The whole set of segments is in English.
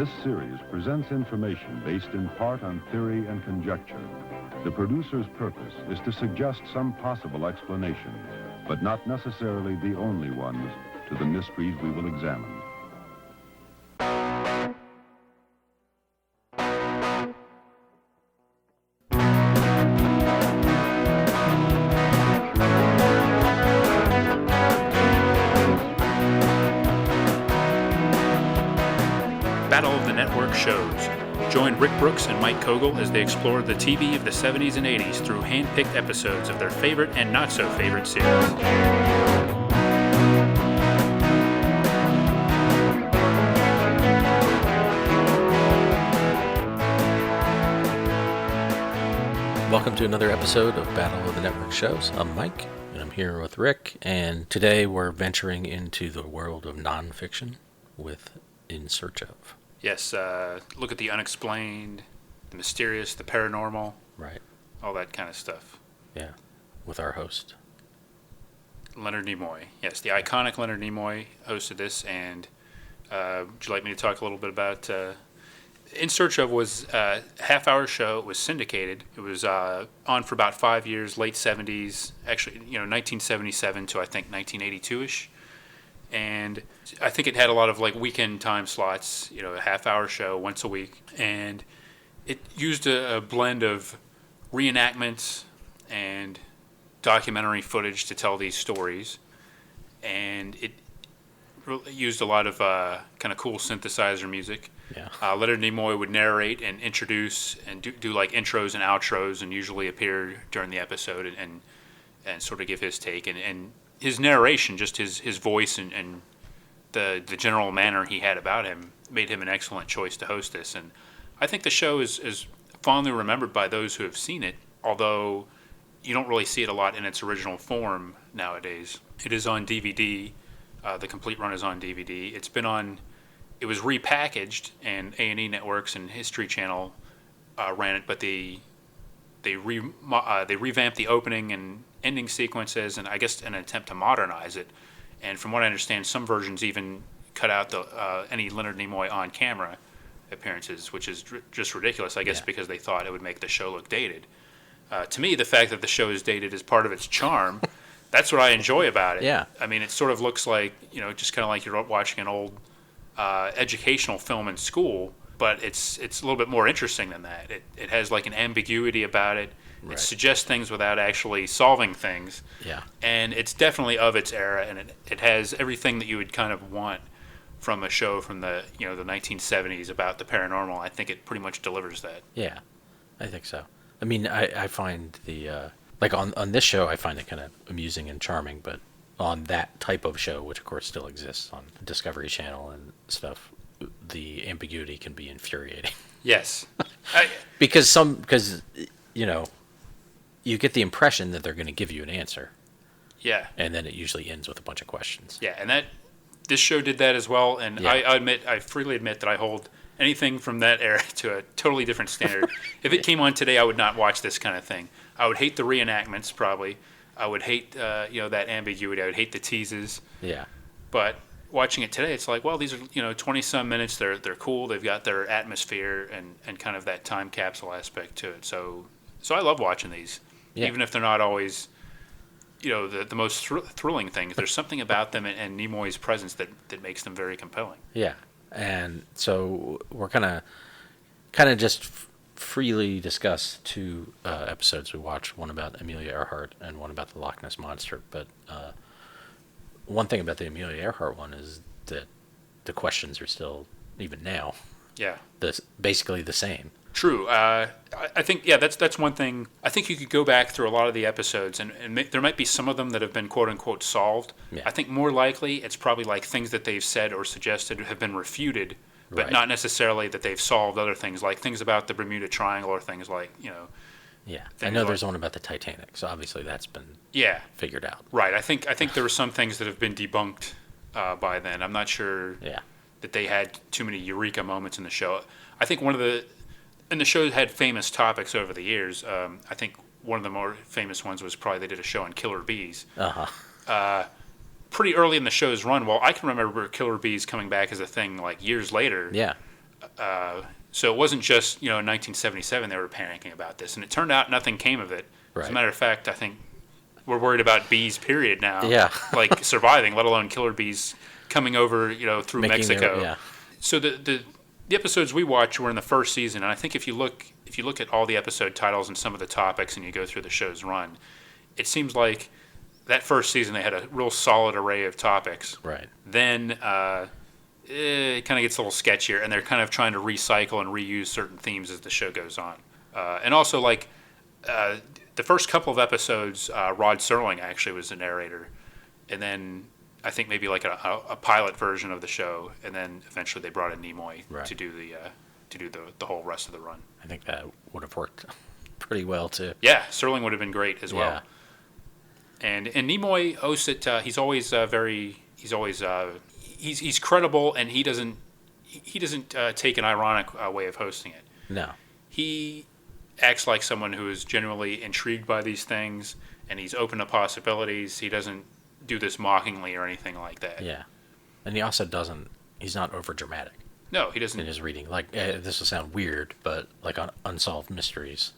This series presents information based in part on theory and conjecture. The producer's purpose is to suggest some possible explanation, but not necessarily the only ones, to the mysteries we will examine. Battle of the Network shows. Join Rick Brooks and Mike Kogel as they explore the TV of the 70s and 80s through hand-picked episodes of their favorite and not-so-favorite series. Welcome to another episode of Battle of the Network shows. I'm Mike, and I'm here with Rick, and today we're venturing into the world of nonfiction with In Search of. Yes, look at the unexplained, the mysterious, the paranormal. Right. All that kind of stuff. Yeah, with our host. Leonard Nimoy. Yes, the iconic Leonard Nimoy hosted this, and would you like me to talk a little bit about... In Search of was a half-hour show. It was syndicated. It was on for about 5 years, late 70s, actually, 1977 to, I think, 1982-ish. And I think it had a lot of like weekend time slots, a half-hour show once a week. And it used a blend of reenactments and documentary footage to tell these stories. And it used a lot of kind of cool synthesizer music. Yeah. Leonard Nimoy would narrate and introduce and do like intros and outros, and usually appear during the episode and sort of give his take. And his narration, just his voice and the general manner he had about him, made him an excellent choice to host this. And I think the show is fondly remembered by those who have seen it, although you don't really see it a lot in its original form nowadays. It is on DVD. The complete run is on DVD. It was repackaged, and A&E Networks and History Channel ran it, but they revamped the opening and ending sequences, and I guess in an attempt to modernize it. And from what I understand, some versions even cut out any Leonard Nimoy on-camera appearances, which is just ridiculous, I guess, because they thought it would make the show look dated. To me, the fact that the show is dated is part of its charm. That's what I enjoy about it. Yeah. I mean, it sort of looks like, just kind of like you're watching an old educational film in school, but it's a little bit more interesting than that. It has like an ambiguity about it. Right. It suggests things without actually solving things. Yeah. And it's definitely of its era, and it has everything that you would kind of want from a show from the the 1970s about the paranormal. I think it pretty much delivers that. Yeah, I think so. I mean, I find the like on this show, I find it kind of amusing and charming, but on that type of show, which of course still exists on Discovery Channel and stuff, the ambiguity can be infuriating. Yes. Because you get the impression that they're going to give you an answer. Yeah. And then it usually ends with a bunch of questions. Yeah, and this show did that as well, and Yeah. I freely admit that I hold anything from that era to a totally different standard. If it came on today, I would not watch this kind of thing. I would hate the reenactments, probably. I would hate that ambiguity. I would hate the teases. Yeah. But watching it today, it's like, well, these are 20-some minutes. They're cool. They've got their atmosphere and kind of that time capsule aspect to it. So I love watching these, even if they're not always the most thrilling things. There's something about them and Nimoy's presence that makes them very compelling. Yeah. And so we're kind of just freely discuss two episodes we watched, one about Amelia Earhart and one about the Loch Ness Monster. But one thing about the Amelia Earhart one is that the questions are still, even now, basically the same. True. I think, that's one thing. I think you could go back through a lot of the episodes, and there might be some of them that have been quote-unquote solved. Yeah. I think more likely it's probably like things that they've said or suggested have been refuted, but Right. not necessarily that they've solved other things, like things about the Bermuda Triangle or things like, Yeah. I know there's one about the Titanic, so obviously that's been figured out. Right. I think there were some things that have been debunked by then. I'm not sure that they had too many eureka moments in the show. I think and the show had famous topics over the years. I think one of the more famous ones was probably they did a show on killer bees. Pretty early in the show's run, well, I can remember killer bees coming back as a thing like years later. Yeah. So it wasn't just, in 1977 they were panicking about this, and it turned out nothing came of it. Right. As a matter of fact, I think we're worried about bees, period, now. Yeah. Like surviving, let alone killer bees coming over, through Mexico. Yeah. So the episodes we watched were in the first season, and I think if you look at all the episode titles and some of the topics, and you go through the show's run, it seems like that first season they had a real solid array of topics. Right. Then it kind of gets a little sketchier, and they're kind of trying to recycle and reuse certain themes as the show goes on. And also, the first couple of episodes, Rod Serling actually was the narrator, and then I think maybe like a pilot version of the show, and then eventually they brought in Nimoy to do the whole rest of the run. I think that would have worked pretty well too. Yeah, Serling would have been great as well. Yeah. And Nimoy hosts it. He's always he's credible, and he doesn't take an ironic way of hosting it. No. He acts like someone who is genuinely intrigued by these things, and he's open to possibilities. He doesn't do this mockingly or anything like that. Yeah. And he also he's not over dramatic No, he doesn't. in his reading. Like, this will sound weird, but like on Unsolved Mysteries,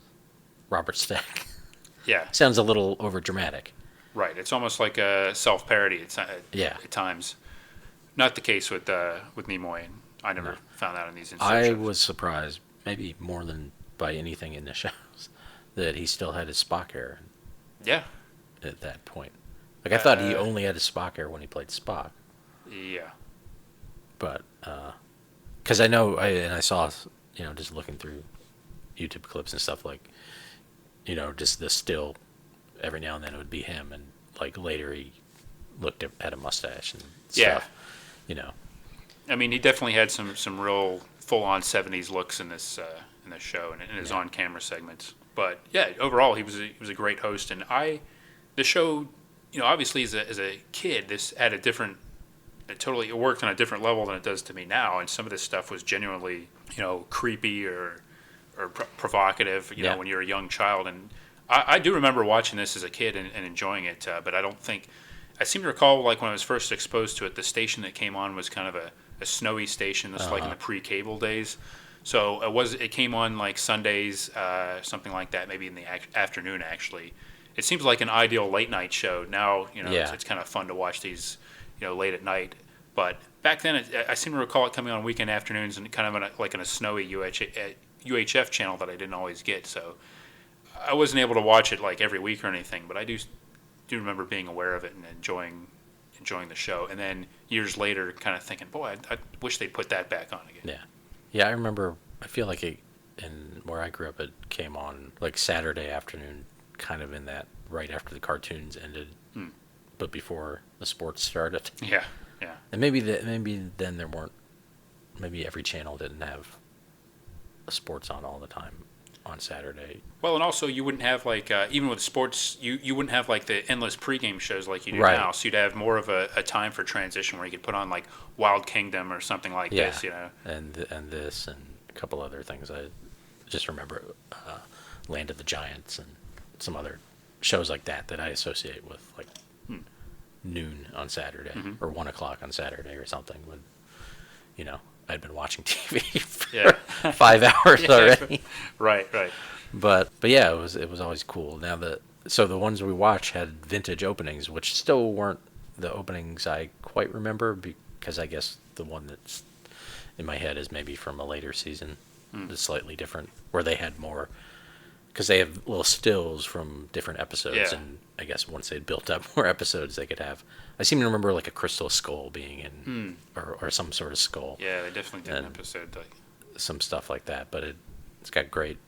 Robert Stack Yeah, sounds a little over dramatic. right. It's almost like a self-parody Yeah. at times. Not the case with Nimoy, and I never found that in these I insertions. was surprised, maybe more than by anything in the shows, that he still had his Spock hair Yeah, at that point. Like, I thought he only had his Spock hair when he played Spock. yeah. But, because I saw, just looking through YouTube clips and stuff, like, just the still, every now and then it would be him, and, like, later he looked at a mustache and stuff, I mean, he definitely had some real full-on 70s looks in this show and in his on-camera segments. But yeah, overall he was a great host, and the show, obviously as a kid, this had it worked on a different level than it does to me now, and some of this stuff was genuinely creepy or provocative, when you're a young child. And I do remember watching this as a kid and enjoying it, but I seem to recall, like, when I was first exposed to it, the station that came on was kind of a snowy station. This was like in the pre-cable days. So it came on like Sundays, something like that, maybe in the afternoon, actually. It seems like an ideal late night show. Now, it's kind of fun to watch these, late at night. But back then, I seem to recall it coming on weekend afternoons and kind of in a snowy UHF channel that I didn't always get. So I wasn't able to watch it like every week or anything, but I do remember being aware of it and enjoying the show. And then years later, kind of thinking, boy, I wish they'd put that back on again. Yeah. Yeah, I remember, I feel like where I grew up, it came on like Saturday afternoon, kind of in that right after the cartoons ended, but before the sports started. Yeah, yeah. And maybe then there weren't, maybe every channel didn't have sports on all the time on Saturday. Well, and also you wouldn't have like, even with sports, you wouldn't have like the endless pregame shows like you do Right. now. So you'd have more of a time for transition where you could put on like Wild Kingdom or something like this, And this and a couple other things. I just remember Land of the Giants and some other shows like that I associate with like noon on Saturday or 1 o'clock on Saturday or something when, I'd been watching TV for 5 hours already. Right. But yeah, it was always cool. Now so the ones we watched had vintage openings, which still weren't the openings I quite remember, because I guess the one that's in my head is maybe from a later season. It's slightly different, where they had more, because they have little stills from different episodes, and I guess once they'd built up more episodes, they could have. I seem to remember like a crystal skull being in, or some sort of skull. Yeah, they definitely did an episode like some stuff like that, but it's got great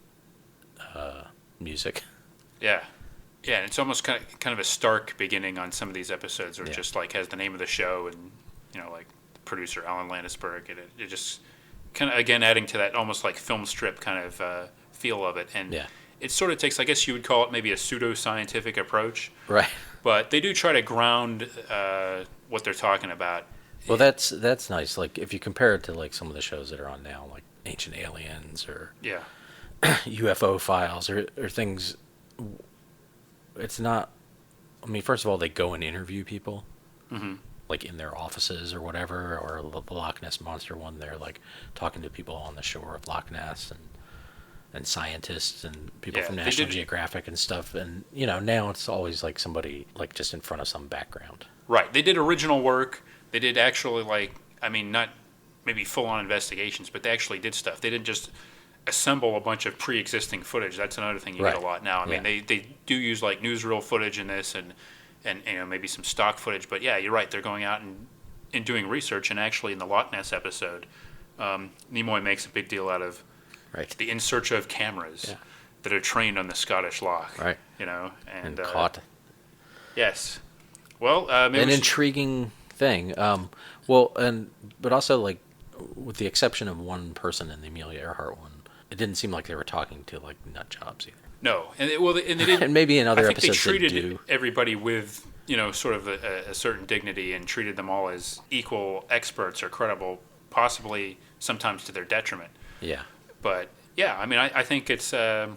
music. Yeah, and it's almost kind of a stark beginning on some of these episodes, where it just like has the name of the show and like the producer Alan Landisberg, and it just kind of again adding to that almost like film strip kind of feel of it, and it sort of takes, I guess you would call it maybe a pseudo-scientific approach, Right. but they do try to ground what they're talking about. Well, that's nice. Like if you compare it to like some of the shows that are on now, like Ancient Aliens or UFO Files or things. It's not. I mean, first of all, they go and interview people, like in their offices or whatever, or the Loch Ness Monster one, they're like talking to people on the shore of Loch Ness and scientists and people Yeah, from they National did- Geographic and stuff. And, you know, now it's always like somebody like just in front of some background. Right. They did original work. They did actually, like, I mean, not maybe full-on investigations, but they actually did stuff. They didn't just assemble a bunch of pre-existing footage. That's another thing you get Right. a lot now. I mean, Yeah. they do use, like, newsreel footage in this and you know, maybe some stock footage. But, yeah, you're right. They're going out and doing research. And actually, in the Loch Ness episode, Nimoy makes a big deal out of Right. the in search of cameras Yeah. that are trained on the Scottish Loch. Right. You know, And caught. Yes. Well, maybe An we should- intriguing thing. But also, like, with the exception of one person in the Amelia Earhart one, it didn't seem like they were talking to, like, nut jobs either. No, and they did. And maybe in other I think episodes they they treated do. everybody with, you know, sort of a certain dignity and treated them all as equal experts or credible, possibly sometimes to their detriment. Yeah. But yeah, I mean, I think it's the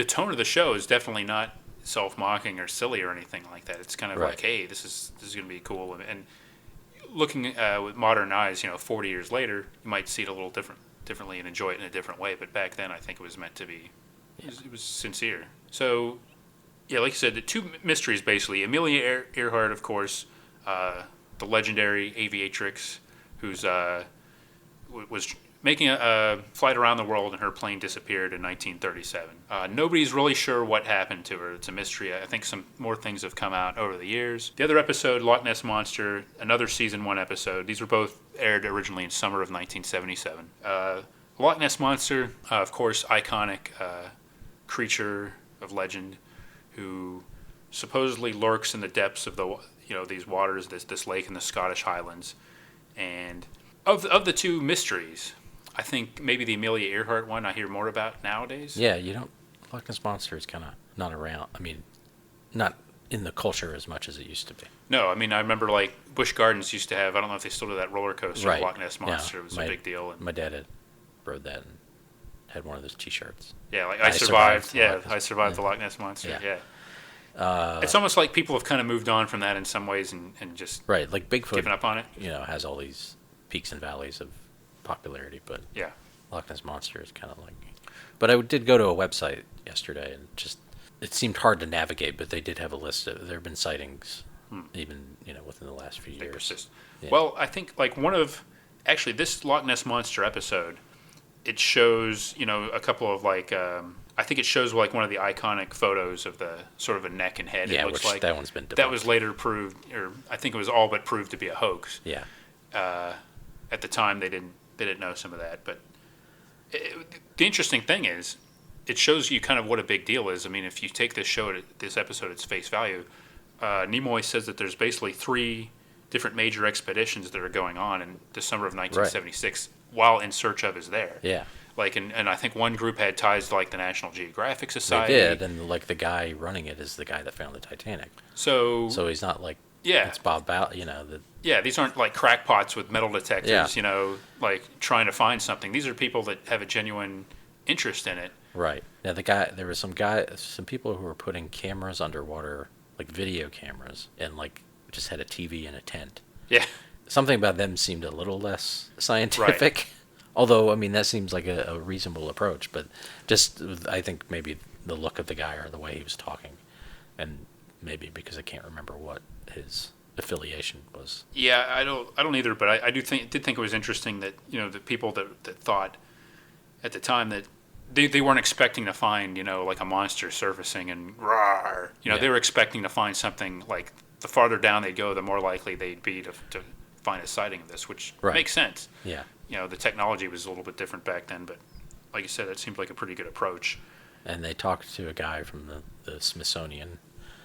tone of the show is definitely not self-mocking or silly or anything like that. It's kind of Right. like, hey, this is going to be cool. And looking with modern eyes, you know, 40 years later, you might see it a little differently and enjoy it in a different way. But back then, I think it was meant to be. It was sincere. So, yeah, like you said, the two mysteries basically. Amelia Earhart, of course, the legendary aviatrix, who's was making a flight around the world, and her plane disappeared in 1937. Nobody's really sure what happened to her. It's a mystery. I think some more things have come out over the years. The other episode, Loch Ness Monster, another season 1 episode. These were both aired originally in summer of 1977. Loch Ness Monster, of course, iconic creature of legend who supposedly lurks in the depths of these waters, this lake in the Scottish Highlands. And of the two mysteries, I think maybe the Amelia Earhart one I hear more about nowadays. Yeah, Loch Ness Monster is kind of not around. I mean, not in the culture as much as it used to be. No, I mean, I remember, like, Busch Gardens used to have, I don't know if they still do that roller coaster, Right. Loch Ness Monster. Yeah, It was a big deal. And, My dad rode that and had one of those T-shirts. yeah, like, I I survived. survived the Yeah, Loch Ness- I survived the yeah. Loch Ness Monster. Yeah. Yeah. It's almost like people have kind of moved on from that in some ways and just Right, like Bigfoot, given up on it. has all these peaks and valleys of popularity, but Yeah. Loch Ness Monster is kind of like. But I did go to a website yesterday, and just it seemed hard to navigate. But they did have a list of there have been sightings, even within the last few They years. persist. Yeah. Well, I think, like, actually this Loch Ness Monster episode, it shows, a couple of, like, I think it shows, like, one of the iconic photos of the sort of a neck and head. Yeah, it looks which like that one's been debunked. that was later proved, or I think it was all but proved to be a hoax. Yeah, At the time, they didn't know some of that, but the interesting thing is, it shows you kind of what a big deal is. I mean, if you take this episode at its face value, Nimoy says that there's basically 3 different major expeditions that are going on in the summer of 1976 while In Search Of is there. yeah, Like, and I think one group had ties to, like, the National Geographic they Society. did, and like the guy running it is the guy that found the Titanic. So he's not like yeah, it's Bob yeah, these aren't like crackpots with metal detectors, Yeah. like trying to find something. These are people that have a genuine interest in it. Right. Now there was some people who were putting cameras underwater, like video cameras, and like just had a TV in a tent. Yeah. Something about them seemed a little less scientific. Although, I mean, that seems like a reasonable approach, but just I think maybe the look of the guy or the way he was talking, and maybe because I can't remember what his affiliation was. Yeah, I don't either, but I did think it was interesting that, the people that thought at the time that they weren't expecting to find, like a monster surfacing and roar. Yeah. They were expecting to find something, like, the farther down they go, the more likely they'd be to find a sighting of this, which Right. makes sense. Yeah. The technology was a little bit different back then, but like you said, that seemed like a pretty good approach. And they talked to a guy from the Smithsonian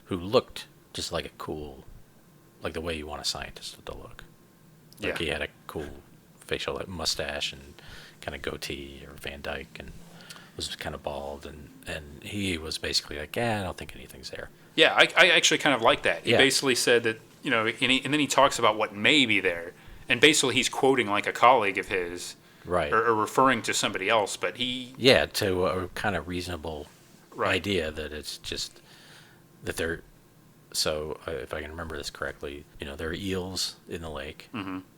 who looked just like like the way you want a scientist to look. Like Yeah. he had a cool facial mustache and kind of goatee or Van Dyke, and was kind of bald, and he was basically like, I don't think anything's there. Yeah, I actually kind of like that. He Yeah. basically said that, and then he talks about what may be there. And basically he's quoting, like, a colleague of his. Right. Or referring to somebody else, but he... Yeah, to a kind of reasonable Right. idea that it's just that so if I can remember this correctly, there are eels in the lake,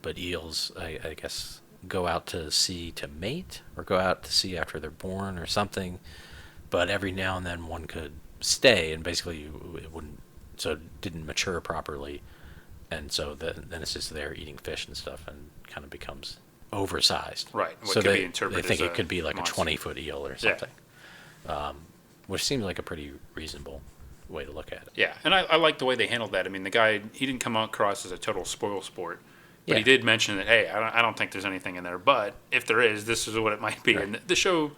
but eels, I guess, go out to sea to mate or go out to sea after they're born or something. But every now and then one could stay, and basically it wouldn't, so it didn't mature properly, and so then it's just there eating fish and stuff, and kind of becomes oversized. Right. So could be they interpreted think as it could be like monster. a 20-foot eel or something, which seems like a pretty reasonable way to look at it. Yeah, and I like the way they handled that. I mean, the guy, he didn't come across as a total spoil sport, but Yeah. he did mention that, hey, I don't think there's anything in there, but if there is, this is what it might be. Right. And the show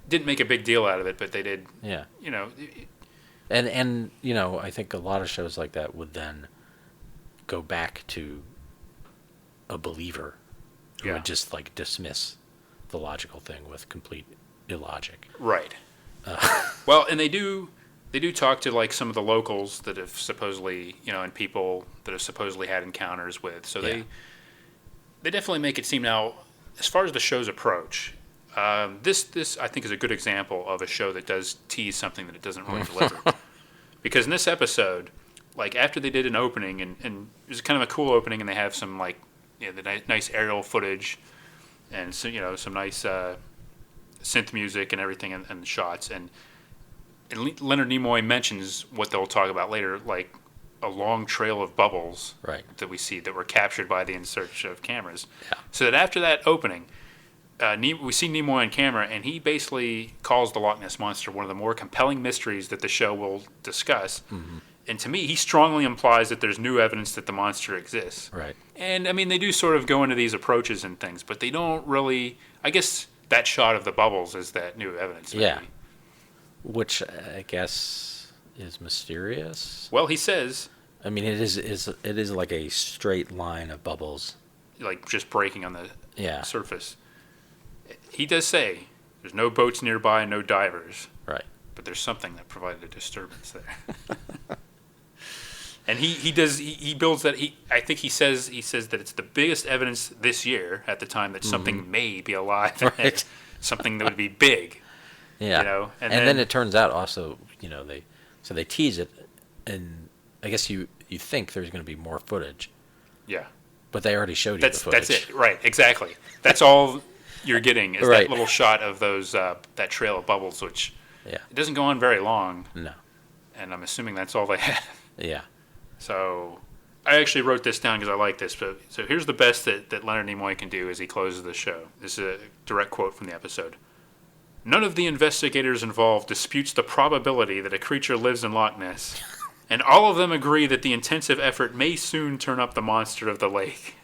didn't make a big deal out of it, but they did, Yeah. And And I think a lot of shows like that would then go back to a believer who Yeah. would just like dismiss the logical thing with complete illogic. Right. Well, and they do talk to like some of the locals that have supposedly, and people that have supposedly had encounters with. So Yeah. they definitely make it seem now, as far as the show's approach, this I think is a good example of a show that does tease something that it doesn't really deliver. Because in this episode, like after they did an opening, and it was kind of a cool opening, and they have some like the nice aerial footage, and so some nice synth music and everything, and the shots, and Leonard Nimoy mentions what they'll talk about later, like a long trail of bubbles Right. that we see that were captured by the In Search of cameras. Yeah. So that after that opening, we see Nimoy on camera, and he basically calls the Loch Ness Monster one of the more compelling mysteries that the show will discuss. Mm-hmm. And to me, he strongly implies that there's new evidence that the monster exists. Right. And, I mean, they do sort of go into these approaches and things, but they don't really... I guess that shot of the bubbles is that new evidence. Maybe. Yeah. Which I guess is mysterious. Well, he says... I mean, it is like a straight line of bubbles. Like, just breaking on the Yeah. surface. He does say there's no boats nearby, no divers. Right. But there's something that provided a disturbance there. And he builds that. I think he says that it's the biggest evidence this year at the time that something may be alive. Right. Something that would be big. Yeah. And then it turns out also, they tease it, and I guess you think there's going to be more footage, Yeah. but they already showed you the footage. That's it. Right. Exactly. That's all you're getting is Right. that little shot of those that trail of bubbles, which it doesn't go on very long. No. And I'm assuming that's all they have. Yeah. So I actually wrote this down because I like this. So here's the best that Leonard Nimoy can do as he closes the show. This is a direct quote from the episode. None of the investigators involved disputes the probability that a creature lives in Loch Ness, and all of them agree that the intensive effort may soon turn up the monster of the lake.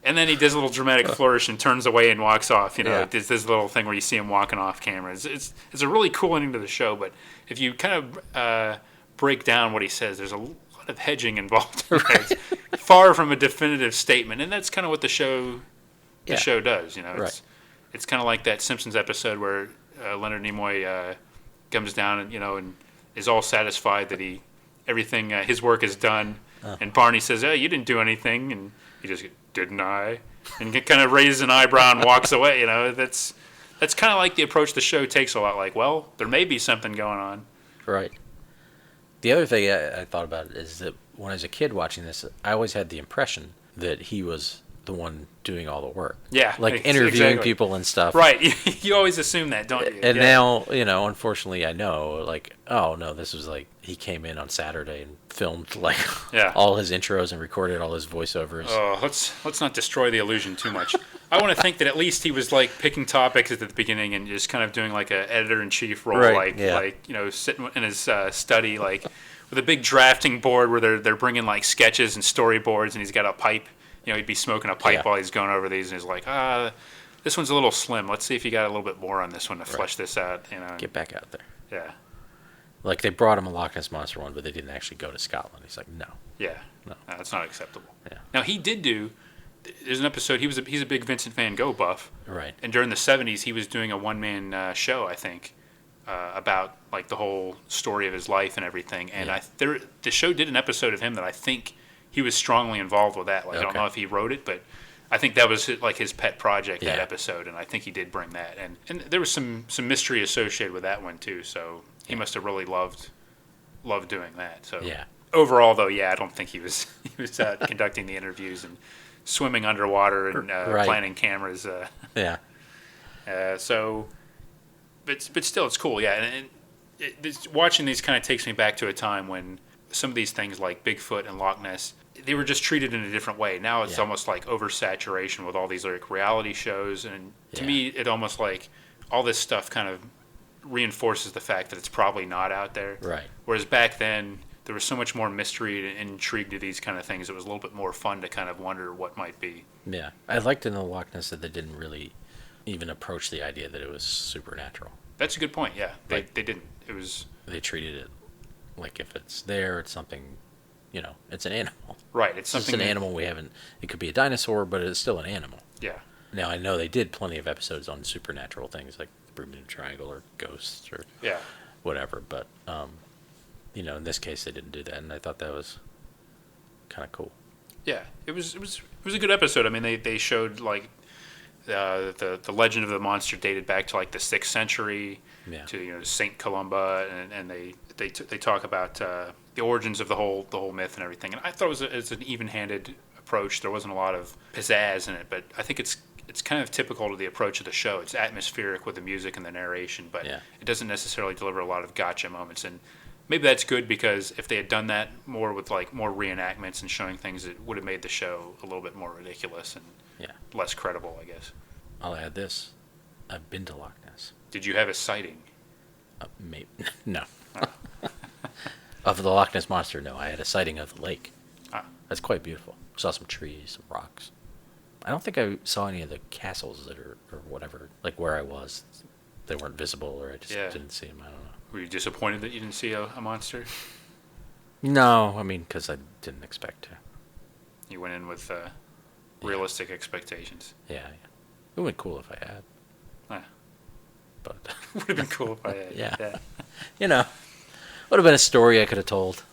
And then he does a little dramatic flourish and turns away and walks off. It's this little thing where you see him walking off camera. It's a really cool ending to the show, but if you kind of break down what he says, there's a lot of hedging involved. Right. It's far from a definitive statement, and that's kind of what the show does. It's kind of like that Simpsons episode where Leonard Nimoy comes down and is all satisfied that everything his work is done, and Barney says, "Oh, you didn't do anything," and he just didn't I? And kind of raises an eyebrow and walks away. That's kind of like the approach the show takes a lot. Like, well, there may be something going on. Right. The other thing I thought about is that when I was a kid watching this, I always had the impression that he was the one doing all the work. Yeah. Like interviewing people and stuff. Right. You always assume that, don't you? And now, unfortunately I know, like, oh no, this was like, he came in on Saturday and filmed like all his intros and recorded all his voiceovers. Oh, let's not destroy the illusion too much. I want to think that at least he was like picking topics at the beginning and just kind of doing like a editor-in-chief role, sitting in his study, like with a big drafting board where they're bringing like sketches and storyboards, and he's got a pipe. He'd be smoking a pipe while he's going over these, and he's like, this one's a little slim. Let's see if you got a little bit more on this one to flesh this out. Get back out there. Yeah. Like they brought him a Loch Ness Monster one, but they didn't actually go to Scotland. He's like, no. Yeah. No, that's not acceptable. Yeah. Now he did do. There's an episode. He's a big Vincent Van Gogh buff. Right. And during the '70s, he was doing a one-man show, I think, about like the whole story of his life and everything. And the show did an episode of him that I think he was strongly involved with that. Like I don't know if he wrote it, but I think that was like his pet project, that episode, and I think he did bring that. And there was some mystery associated with that one too. So he must have really loved loved doing that. So Yeah. overall, though, yeah, I don't think he was out conducting the interviews and swimming underwater and Right. planning cameras. Yeah. But still, it's cool, yeah. Watching these kind of takes me back to a time when some of these things like Bigfoot and Loch Ness, they were just treated in a different way. Now it's almost like oversaturation with all these like reality shows, and to me, it almost like all this stuff kind of reinforces the fact that it's probably not out there. Right. Whereas back then, there was so much more mystery and intrigue to these kind of things. It was a little bit more fun to kind of wonder what might be. Yeah. I liked in the Loch Ness that they didn't really even approach the idea that it was supernatural. That's a good point, yeah. They didn't. It was... They treated it like if it's there, it's something, it's an animal. Right, it's something... It's an animal we haven't... It could be a dinosaur, but it's still an animal. Yeah. Now, I know they did plenty of episodes on supernatural things like the Bermuda Triangle or ghosts or whatever, but, in this case, they didn't do that, and I thought that was kind of cool. Yeah, it was a good episode. I mean, they showed, like, the legend of the monster dated back to, like, the 6th century to, Saint Columba, and they talk about the origins of the whole myth and everything. And I thought it was an even-handed approach. There wasn't a lot of pizzazz in it, but I think it's kind of typical to the approach of the show. It's atmospheric with the music and the narration, but it doesn't necessarily deliver a lot of gotcha moments. And maybe that's good, because if they had done that more with like more reenactments and showing things, it would have made the show a little bit more ridiculous and less credible, I guess. I'll add this. I've been to Loch Ness. Did you have a sighting? Maybe. No. Of the Loch Ness Monster, no. I had a sighting of the lake. That's quite beautiful. Saw some trees, some rocks. I don't think I saw any of the castles that are, or whatever, like where I was. They weren't visible, or I just didn't see them. I don't know. Were you disappointed that you didn't see a monster? No, I mean, because I didn't expect to. You went in with realistic expectations. Yeah. It would have been cool if I had. But would have been cool if I had. Yeah. Would have been a story I could have told.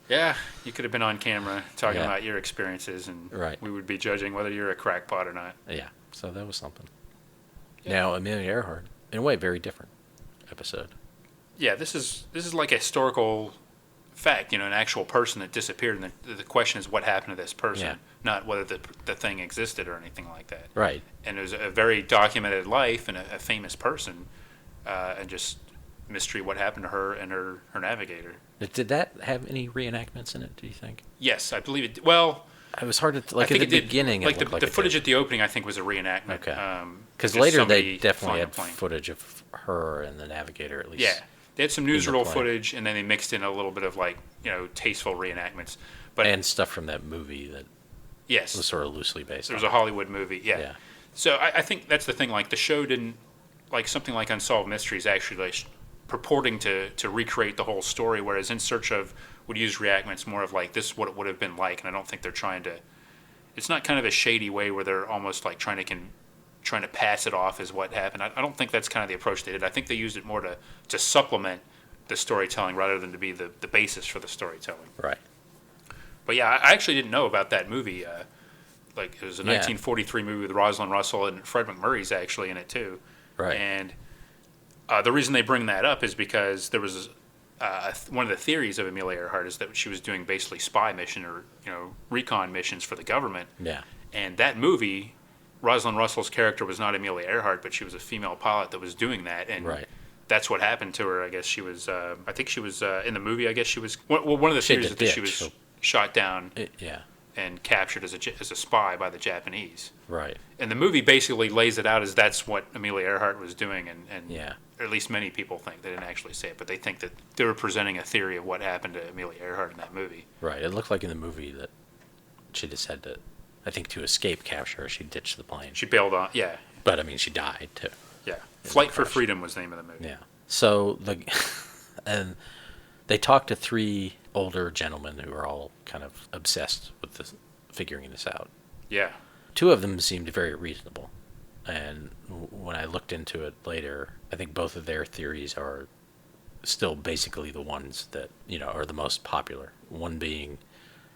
Yeah, you could have been on camera talking about your experiences, and we would be judging whether you're a crackpot or not. Yeah, so that was something. Yeah. Now, Amelia Earhart, in a way, very different episode. Yeah, this is like a historical fact, an actual person that disappeared, and the question is what happened to this person, not whether the thing existed or anything like that. Right. And it was a very documented life and a famous person, and just mystery what happened to her and her navigator. Did that have any reenactments in it, do you think? Yes, I believe it. Well, it was hard to, like, at the beginning. Like the footage at the opening, I think, was a reenactment. Okay. Because later they definitely had footage of her and the navigator, at least. Yeah. They had some newsreel footage, and then they mixed in a little bit of, like, tasteful reenactments. And stuff from that movie that was sort of loosely based on. There was a Hollywood movie, yeah. So I think that's the thing. Like, the show didn't, like, something like Unsolved Mysteries actually, like, purporting to recreate the whole story, whereas In Search Of would use reenactments more of, like, this is what it would have been like, and I don't think they're trying to... It's not kind of a shady way where they're almost, like, trying to pass it off as what happened. I don't think that's kind of the approach they did. I think they used it more to supplement the storytelling rather than to be the basis for the storytelling. Right. But yeah, I actually didn't know about that movie. Like, it was a 1943 movie with Rosalind Russell, and Fred McMurray's actually in it too. Right. And the reason they bring that up is because there was one of the theories of Amelia Earhart is that she was doing basically spy mission or recon missions for the government. Yeah. And that movie, Rosalind Russell's character was not Amelia Earhart, but she was a female pilot that was doing that. And that's what happened to her. I guess she was. I think she was in the movie. I guess she was. One of the theories is that she was shot down. And captured as a spy by the Japanese. Right. And the movie basically lays it out as that's what Amelia Earhart was doing, and or at least many people think. They didn't actually say it, but they think that they were presenting a theory of what happened to Amelia Earhart in that movie. Right. It looked like in the movie that she just had to, I think, to escape capture, she ditched the plane. She bailed on, But, I mean, she died, too. Yeah. Flight for Freedom was the name of the movie. Yeah. So, and they talked to 3 older gentlemen who are all kind of obsessed with figuring this out. Yeah. 2 of them seemed very reasonable. And when I looked into it later, I think both of their theories are still basically the ones that, are the most popular. One being,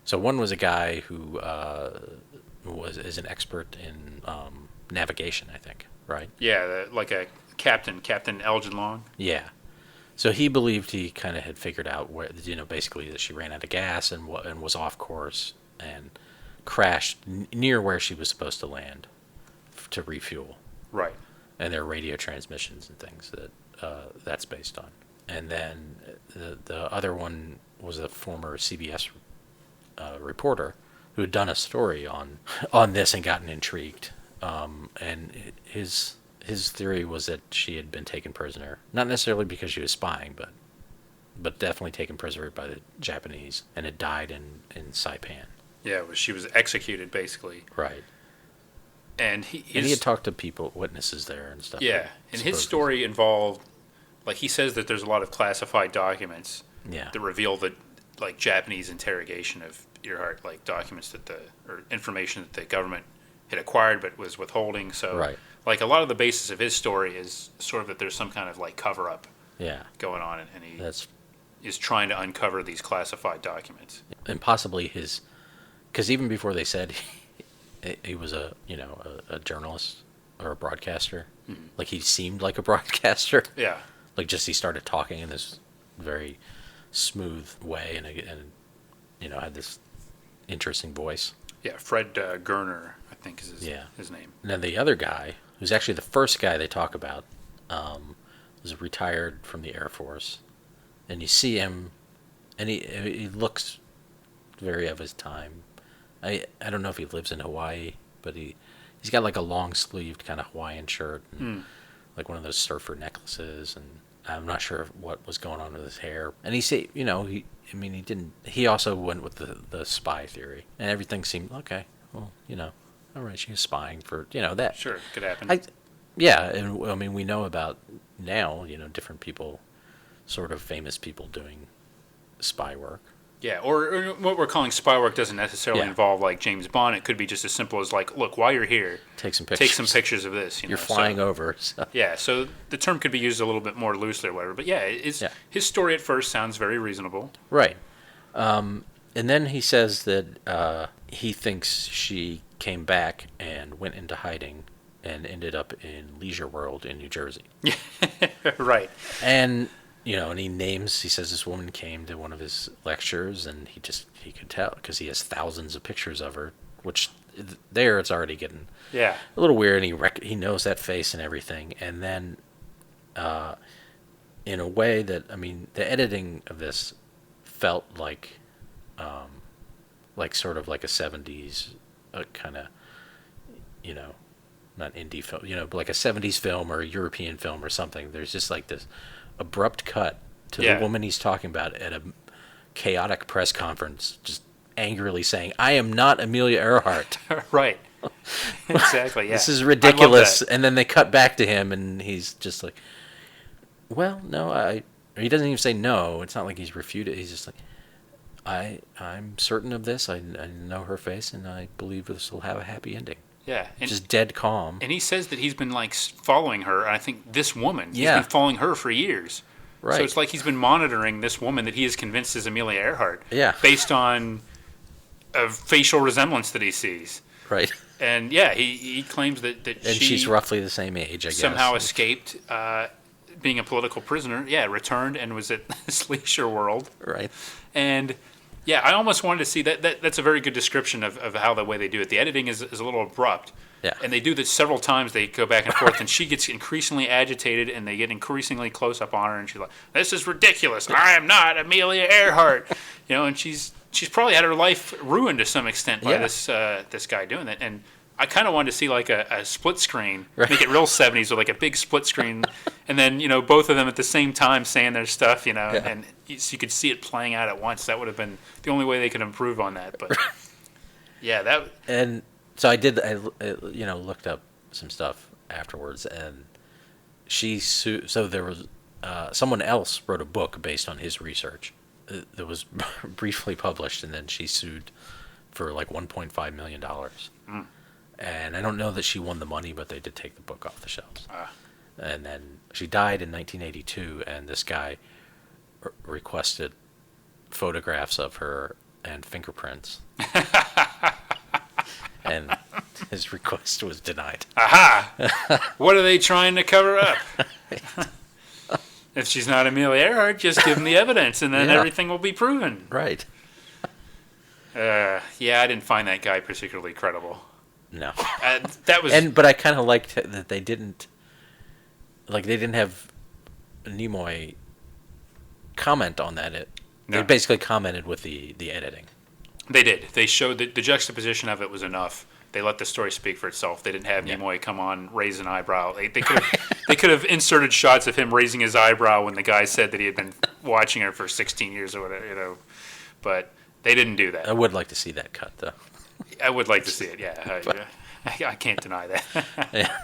so one was a guy who is an expert in navigation, I think, right? Yeah, like a Captain Elgin Long. Yeah. So he believed he kind of had figured out where, basically that she ran out of gas and was off course and crashed near where she was supposed to land to refuel. Right. And there are radio transmissions and things that that's based on. And then the other one was a former CBS reporter who had done a story on this and gotten intrigued. And his theory was that she had been taken prisoner, not necessarily because she was spying, but definitely taken prisoner by the Japanese and had died in Saipan. Yeah, she was executed basically. Right. And he had talked to people, witnesses there and stuff. Yeah, and his story involved, like he says that there's a lot of classified documents that reveal that, like, Japanese interrogation of Earhart, like documents or information that the government had acquired but was withholding. So, like, a lot of the basis of his story is sort of that there's some kind of, like, cover-up going on, and he is trying to uncover these classified documents. And possibly because even before they said he was a journalist or a broadcaster, like he seemed like a broadcaster. Yeah. Like just he started talking in this very smooth way and had this interesting voice. Yeah, Fred Gerner, I think is his name. And then the other guy, who's actually the first guy they talk about, was retired from the Air Force. And you see him, and he looks very of his time. I don't know if he lives in Hawaii, but he's got like a long-sleeved kind of Hawaiian shirt, and like one of those surfer necklaces, and I'm not sure what was going on with his hair. And he also went with the spy theory, and everything seemed okay. Well, all right, she was spying for that. Sure, could happen. And I mean we know about now different people, sort of famous people doing spy work. Yeah, or what we're calling spy work doesn't necessarily involve like James Bond. It could be just as simple as like, look, while you're here, take some pictures of this. You're flying over. So. Yeah, so the term could be used a little bit more loosely or whatever. But his story at first sounds very reasonable. Right. And then he says that he thinks she came back and went into hiding and ended up in Leisure World in New Jersey. Right. And... and he says this woman came to one of his lectures, and he could tell because he has thousands of pictures of her, which there it's already getting a little weird, and he knows that face and everything. And then in a way that, I mean, the editing of this felt like sort of like a 70s kind of, not indie film, but like a 70s film or a European film or something. There's just like this abrupt cut to the woman he's talking about at a chaotic press conference, just angrily saying, "I am not Amelia Earhart." Right. Exactly. Yeah. This is ridiculous. And then they cut back to him, and he's just like, "Well, no, he doesn't even say no. It's not like he's refuted. He's just like, I'm certain of this. I know her face, and I believe this will have a happy ending." Yeah. And just dead calm. And he says that he's been, like, following her. And I think this woman, he's been following her for years. Right. So it's like he's been monitoring this woman that he is convinced is Amelia Earhart. Yeah. Based on a facial resemblance that he sees. Right. And, he claims that she's roughly the same age, I guess. Somehow escaped being a political prisoner. Yeah, returned and was at this Leisure World. Right. And... yeah, I almost wanted to see that. That's a very good description of how the way they do it. The editing is a little abrupt. Yeah. And they do this several times. They go back and forth, and she gets increasingly agitated, and they get increasingly close up on her, and she's like, "This is ridiculous. I am not Amelia Earhart." And she's probably had her life ruined to some extent by this guy doing that. And I kind of wanted to see like a split screen, make it real 70s with like a big split screen, and then both of them at the same time saying their stuff, and so you could see it playing out at once. That would have been the only way they could improve on that. But that. And so I looked up some stuff afterwards, and so there was someone else wrote a book based on his research that was briefly published, and then she sued for like $1.5 million. And I don't know that she won the money, but they did take the book off the shelves. And then she died in 1982, and this guy requested photographs of her and fingerprints. And his request was denied. Aha! What are they trying to cover up? If she's not Amelia Earhart, just give him the evidence, and then everything will be proven. Right. Yeah, I didn't find that guy particularly credible. No. That was... But I kind of liked that they didn't have Nimoy comment on that. They basically commented with the editing. They did. They showed that the juxtaposition of it was enough. They let the story speak for itself. They didn't have Nimoy come on, raise an eyebrow. They could have inserted shots of him raising his eyebrow when the guy said that he had been watching her for 16 years or whatever, But they didn't do that. I would like to see that cut, though. I would like to see it, yeah. I can't deny that. Yeah.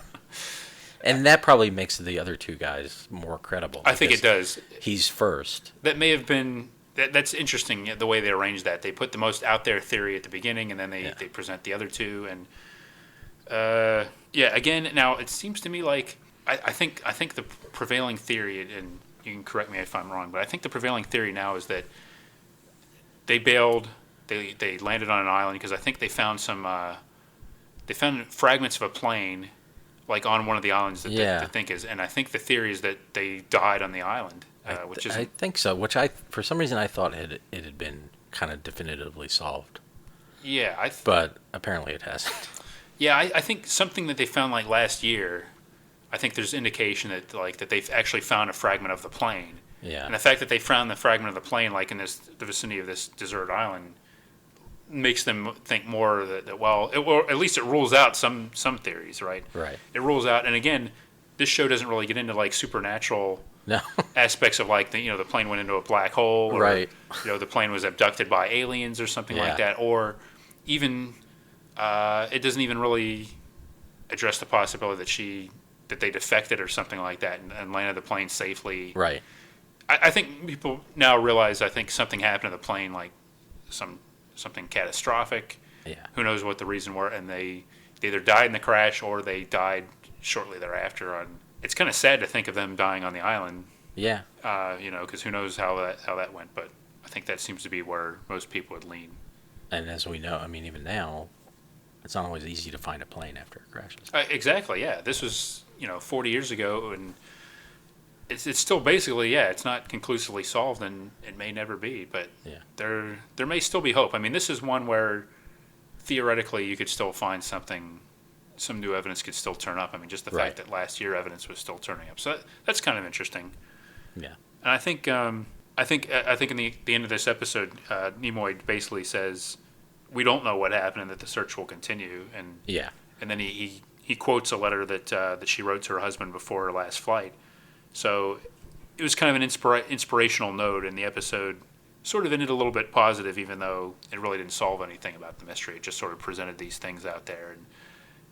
And that probably makes the other two guys more credible. I think it does. He's first. That may have been... That's interesting, the way they arranged that. They put the most out there theory at the beginning, and then they present the other two. And again, now it seems to me like I think the prevailing theory, and you can correct me if I'm wrong, but I think the prevailing theory now is that they bailed. They landed on an island because I think they found they found fragments of a plane, like on one of the islands that they think is. And I think the theory is that they died on the island. I think so. Which for some reason I thought it had been kind of definitively solved. Yeah, but apparently it hasn't. Yeah, I think something that they found like last year. I think there's indication that they've actually found a fragment of the plane. Yeah. And the fact that they found the fragment of the plane like in the vicinity of this desert island makes them think more that or at least it rules out some theories, right? Right. It rules out, and again, this show doesn't really get into like supernatural. No. Aspects of like the plane went into a black hole, or right. The plane was abducted by aliens or something like that, or even it doesn't even really address the possibility that they defected or something like that and landed the plane safely. Right. I think people now realize something happened to the plane, like something catastrophic. Yeah. Who knows what the reason were, and they either died in the crash or they died shortly thereafter. It's kind of sad to think of them dying on the island. Yeah. Because who knows how that went, but I think that seems to be where most people would lean. And as we know, I mean, even now, it's not always easy to find a plane after it crashes. Exactly. Yeah. This was 40 years ago, and it's still basically it's not conclusively solved, and it may never be. But there may still be hope. I mean, this is one where theoretically you could still find something. Some new evidence could still turn up. I mean, just the fact that last year evidence was still turning up. So that's kind of interesting. Yeah. And I think in the end of this episode, Nimoy basically says, "We don't know what happened, and that the search will continue." And and then he quotes a letter that she wrote to her husband before her last flight. So it was kind of an inspirational note, and the episode sort of ended a little bit positive, even though it really didn't solve anything about the mystery. It just sort of presented these things out there, and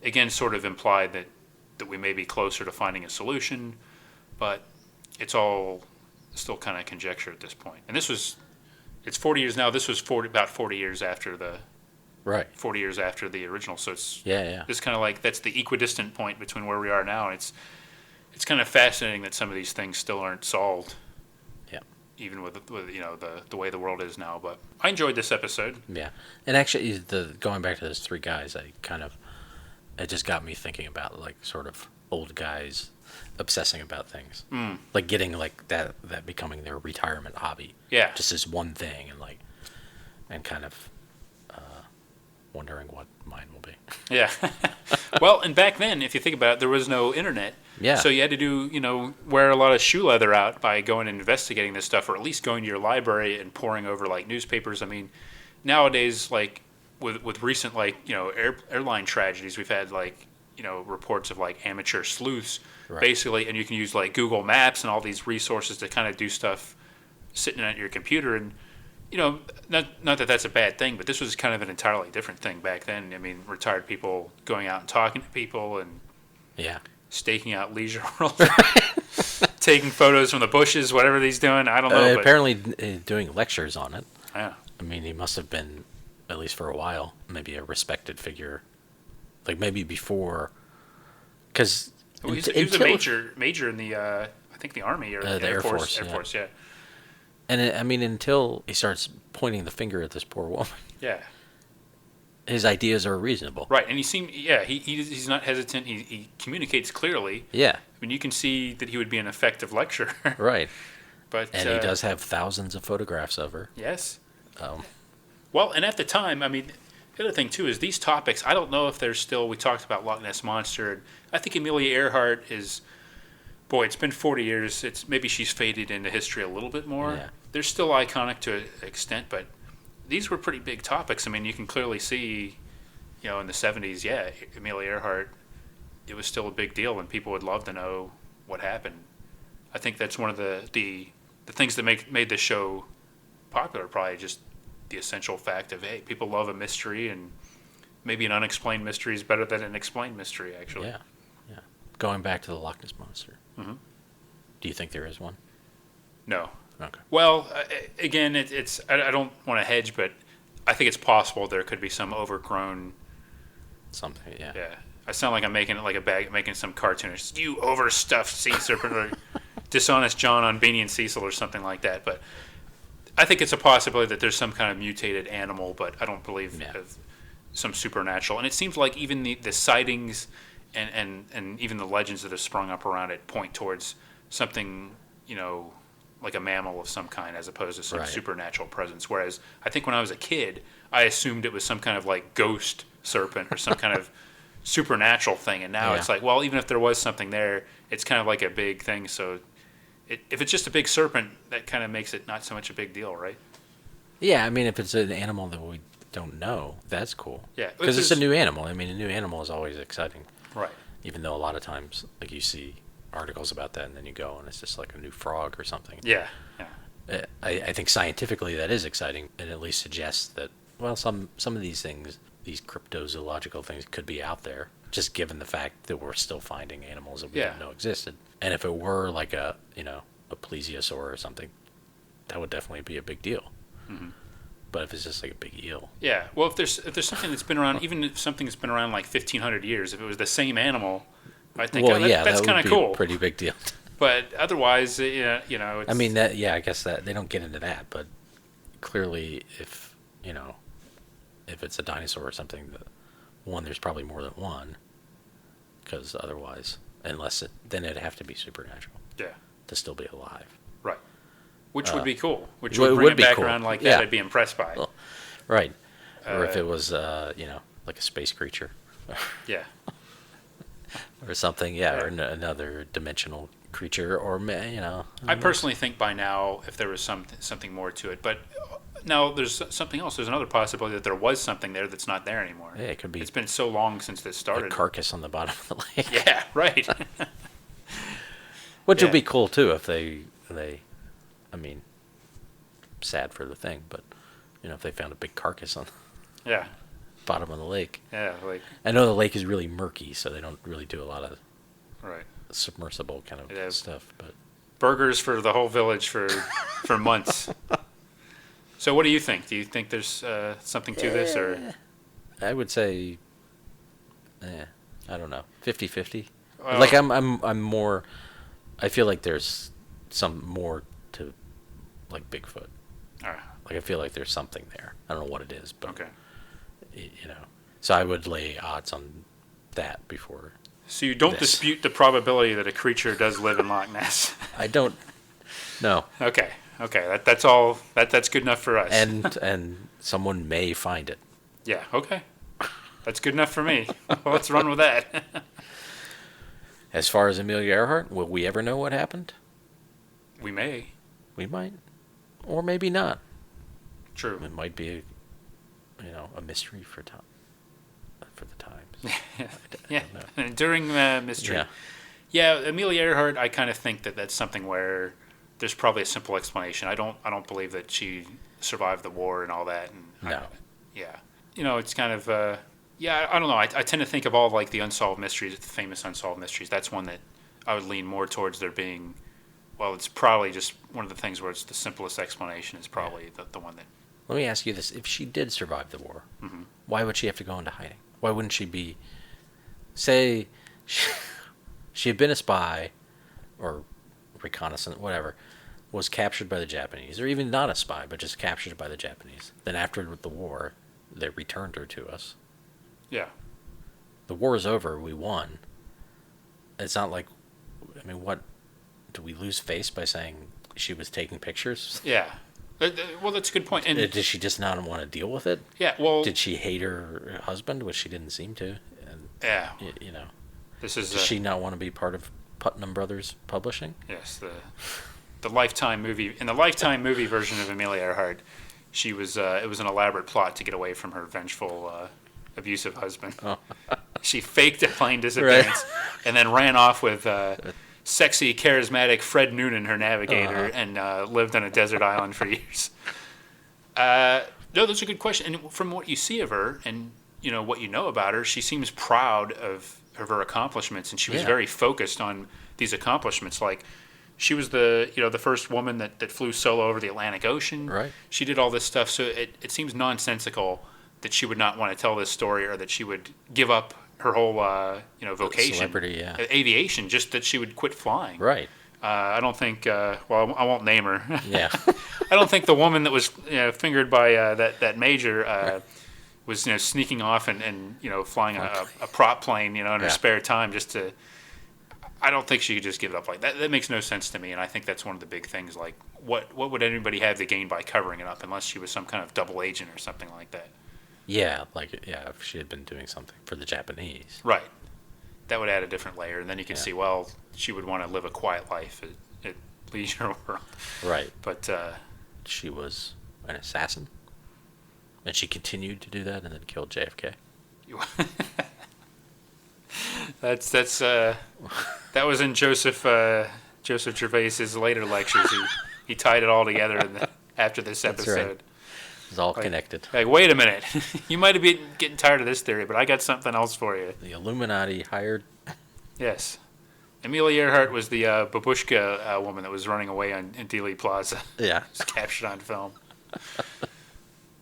again, sort of implied that we may be closer to finding a solution, but it's all still kind of conjecture at this point. And it's 40 years now. This was about 40 years after the 40 years after the original. So it's It's kind of like that's the equidistant point between where we are now. And it's kind of fascinating that some of these things still aren't solved. Yeah. Even with the way the world is now. But I enjoyed this episode. Yeah, and actually, going back to those three guys, it just got me thinking about like sort of old guys obsessing about things, like getting like that becoming their retirement hobby. Yeah, just this one thing, and kind of wondering what mine will be. Yeah. Well, and back then, if you think about it, there was no internet. Yeah. So you had to wear a lot of shoe leather out by going and investigating this stuff, or at least going to your library and poring over like newspapers. I mean, nowadays, like with recent airline tragedies, we've had reports of like amateur sleuths, basically, and you can use like Google Maps and all these resources to kind of do stuff sitting at your computer. And not that that's a bad thing, but this was kind of an entirely different thing back then. I mean, retired people going out and talking to people and staking out leisure world, taking photos from the bushes, whatever he's doing. I don't know. Apparently doing lectures on it. Yeah. I mean, he must have been, at least for a while, maybe a respected figure. Like maybe before, because he was a major in the I think the Army or the Air Force. Air Force, yeah. And until he starts pointing the finger at this poor woman. Yeah. His ideas are reasonable. Right, and he's not hesitant. He communicates clearly. Yeah. I mean, you can see that he would be an effective lecturer. Right. But And he does have thousands of photographs of her. Yes. Um, Well, and at the time, I mean, the other thing too is these topics. I don't know if they're still. We talked about Loch Ness Monster. And I think Amelia Earhart is. Boy, it's been 40 years. Maybe she's faded into history a little bit more. Yeah. They're still iconic to an extent, but these were pretty big topics. I mean, you can clearly see, in the 70s, yeah, Amelia Earhart, it was still a big deal, and people would love to know what happened. I think that's one of the things that made this show popular, probably just the essential fact of, hey, people love a mystery, and maybe an unexplained mystery is better than an explained mystery, actually. yeah. Going back to the Loch Ness Monster. Mhm. Do you think there is one? No. Okay. Well, again, it's I don't want to hedge, but I think it's possible there could be some overgrown. Something, yeah. Yeah, I sound like I'm making it like making some cartoonist. You overstuffed sea serpent, or dishonest John on Beanie and Cecil, or something like that. But I think it's a possibility that there's some kind of mutated animal, but I don't believe of some supernatural. And it seems like even the sightings and even the legends that have sprung up around it point towards something, like a mammal of some kind, as opposed to some supernatural presence. Whereas I think when I was a kid, I assumed it was some kind of like ghost serpent or some kind of supernatural thing. And now it's like, well, even if there was something there, it's kind of like a big thing. So if it's just a big serpent, that kind of makes it not so much a big deal, right? Yeah, I mean, if it's an animal that we don't know, that's cool. Yeah. Because it's a new animal. I mean, a new animal is always exciting. Right. Even though a lot of times, like, you see articles about that, and then you go, and it's just like a new frog or something. Yeah. I think scientifically that is exciting, and at least suggests that, well, some of these things, these cryptozoological things, could be out there, just given the fact that we're still finding animals that we didn't know existed. And if it were like a plesiosaur or something, that would definitely be a big deal. Mm-hmm. But if it's just like a big eel. Yeah. Well, if there's something that's been around, even if something that's been around like 1,500 years, if it was the same animal, I think that's kind of cool. A pretty big deal. But otherwise, it's, I mean, I guess that they don't get into that, but clearly, if it's a dinosaur or something, there's probably more than one, because otherwise, then it'd have to be supernatural. Yeah. To still be alive. Right. Which would be cool. Which would bring it back around like that. I'd be impressed by. Well, right. Or if it was, like a space creature. Yeah. Or something, or another dimensional creature, or I personally think by now, if there was something more to it, but now there's something else. There's another possibility that there was something there that's not there anymore. Yeah, it could be. It's been so long since this started. A carcass on the bottom of the lake. Yeah, right. Which would be cool too if they. I mean, sad for the thing, but if they found a big carcass on. Yeah. Bottom of the lake. Yeah, like I know the lake is really murky, so they don't really do a lot of submersible kind of stuff. But burgers for the whole village for months. So, what do you think? Do you think there's something to this, or? I would say, I don't know, 50-50. Like I'm more. I feel like there's some more to, like Bigfoot. Like I feel like there's something there. I don't know what it is, but okay. So I would lay odds on that before. So you don't dispute the probability that a creature does live in Loch Ness? I don't. No. Okay. That's all. That's good enough for us. And someone may find it. Yeah. Okay. That's good enough for me. Well, let's run with that. As far as Amelia Earhart, will we ever know what happened? We may. We might, or maybe not. True. It might be, a mystery for the times. Yeah. During mystery. Yeah. Amelia Earhart. I kind of think that's something where there's probably a simple explanation. I don't believe that she survived the war and all that. And no. It's kind of. I don't know. I tend to think of all like the unsolved mysteries, the famous unsolved mysteries. That's one that I would lean more towards there being. Well, it's probably just one of the things where it's the simplest explanation is probably the one that. Let me ask you this: if she did survive the war, why would she have to go into hiding? Why wouldn't she be, say, she had been a spy, or reconnaissance, whatever, was captured by the Japanese, or even not a spy, but just captured by the Japanese. Then after the war, they returned her to us. Yeah. The war is over. We won. It's not like, I mean, what do we lose face by saying she was taking pictures? Yeah. Well, that's a good point. And Did she just not want to deal with it? yeah, well, Did she hate her husband, which she didn't seem to? And, yeah, you know, this is does she not want to be part of Putnam Brothers Publishing? yes, the Lifetime movie. In the Lifetime movie version of Amelia Earhart, she was it was an elaborate plot to get away from her vengeful, abusive husband. Oh. She faked a plane disappearance and then ran off with sexy, charismatic Fred Noonan, her navigator, and lived on a desert island for years. No, that's a good question. And from what you see of her and what you know about her, she seems proud of her accomplishments, and she was very focused on these accomplishments. Like, she was the first woman that flew solo over the Atlantic Ocean. Right. She did all this stuff, so it seems nonsensical that she would not want to tell this story, or that she would give up her whole vocation, Celebrity, yeah. aviation, just that she would quit flying. Right. I don't think. Well, I won't name her. Yeah. I don't think the woman that was fingered by that major was sneaking off and flying a prop plane in her spare time just to. I don't think she could just give it up like that. That makes no sense to me, and I think that's one of the big things. Like, what would anybody have to gain by covering it up, unless she was some kind of double agent or something like that? Yeah, if she had been doing something for the Japanese. Right. That would add a different layer, and then you can see, well, she would want to live a quiet life at Leisure World. Right. But she was an assassin, and she continued to do that, and then killed JFK. That was in Joseph Gervais's later lectures. He tied it all together after this episode. That's right. It's all connected. Like, wait a minute. You might be getting tired of this theory, but I got something else for you. The Illuminati hired. Yes. Amelia Earhart was the babushka woman that was running away in Dealey Plaza. Yeah. It was captured on film.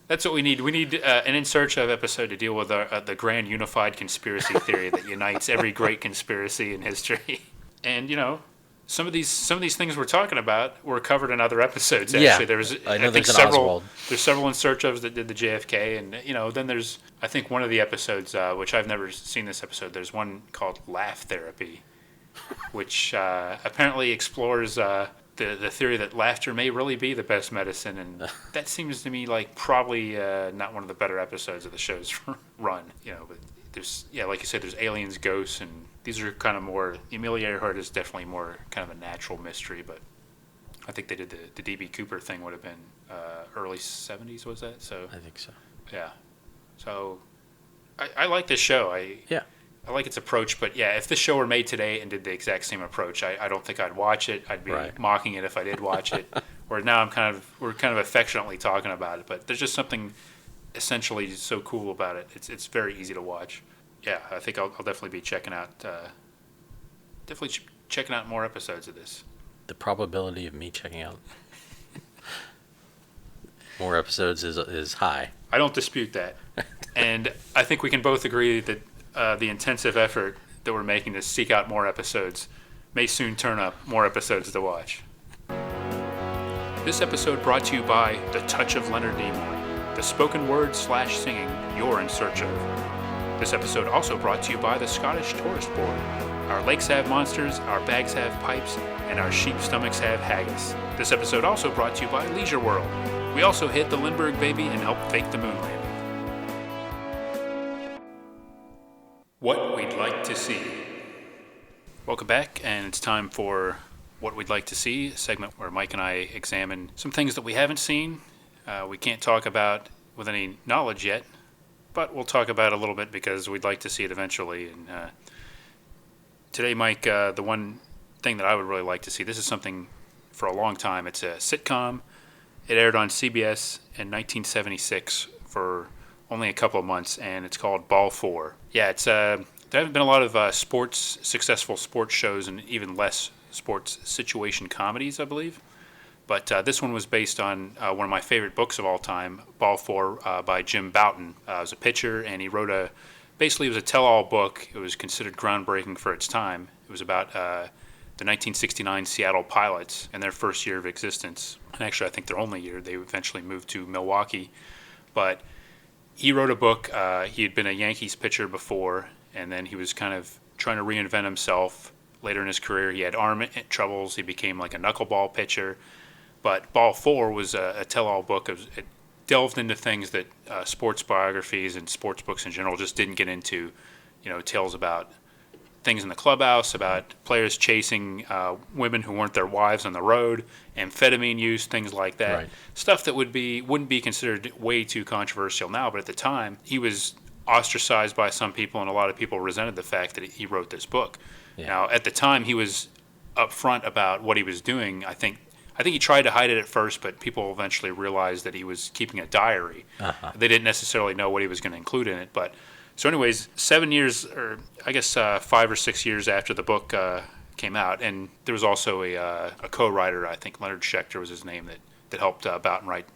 That's what we need. We need an In Search Of episode to deal with the grand unified conspiracy theory that unites every great conspiracy in history. And, some of these things we're talking about were covered in other episodes. Actually, I know there's several. There's several In Search Ofs that did the JFK, and then there's I think one of the episodes which I've never seen this episode. There's one called Laugh Therapy, which apparently explores the theory that laughter may really be the best medicine, and that seems to me like probably not one of the better episodes of the show's run. But there's like you said, there's aliens, ghosts, and these are kind of more. Amelia Earhart is definitely more kind of a natural mystery, but I think they did the D.B. Cooper thing would have been early 70s, was that? So I think so. Yeah. So I like this show. I like its approach, but if this show were made today and did the exact same approach, I don't think I'd watch it. I'd be mocking it if I did watch it. Or now we're kind of affectionately talking about it, but there's just something essentially so cool about it. It's very easy to watch. Yeah, I think I'll definitely be checking out more episodes of this. The probability of me checking out more episodes is high. I don't dispute that, and I think we can both agree that the intensive effort that we're making to seek out more episodes may soon turn up more episodes to watch. This episode brought to you by The Touch of Leonard Nimoy, the spoken word / singing you're in search of. This episode also brought to you by the Scottish Tourist Board. Our lakes have monsters, our bags have pipes, and our sheep stomachs have haggis. This episode also brought to you by Leisure World. We also hit the Lindbergh baby and helped fake the moon landing. What we'd like to see. Welcome back, and it's time for What We'd Like to See, a segment where Mike and I examine some things that we haven't seen. We can't talk about with any knowledge yet, but we'll talk about it a little bit because we'd like to see it eventually. And today, Mike, the one thing that I would really like to see, this is something for a long time. It's a sitcom. It aired on CBS in 1976 for only a couple of months, and it's called Ball 4. Yeah, there haven't been a lot of successful sports shows, and even less sports situation comedies, I believe. But this one was based on one of my favorite books of all time, Ball 4, by Jim Bouton. He was a pitcher, and he wrote it was a tell-all book. It was considered groundbreaking for its time. It was about the 1969 Seattle Pilots and their first year of existence. And actually, I think their only year. They eventually moved to Milwaukee. But he wrote a book. He had been a Yankees pitcher before, and then he was kind of trying to reinvent himself later in his career. He had arm troubles. He became like a knuckleball pitcher. But Ball 4 was a tell-all book. It delved into things that sports biographies and sports books in general just didn't get into. Tales about things in the clubhouse, about players chasing women who weren't their wives on the road, amphetamine use, things like that. Right. Stuff that wouldn't be considered way too controversial now, but at the time he was ostracized by some people, and a lot of people resented the fact that he wrote this book. Yeah. Now, at the time, he was upfront about what he was doing. I think he tried to hide it at first, but people eventually realized that he was keeping a diary. Uh-huh. They didn't necessarily know what he was going to include in it, but so anyways, 7 years, or I guess 5 or 6 years after the book came out, and there was also a co-writer, I think Leonard Schechter was his name, that helped Boughton write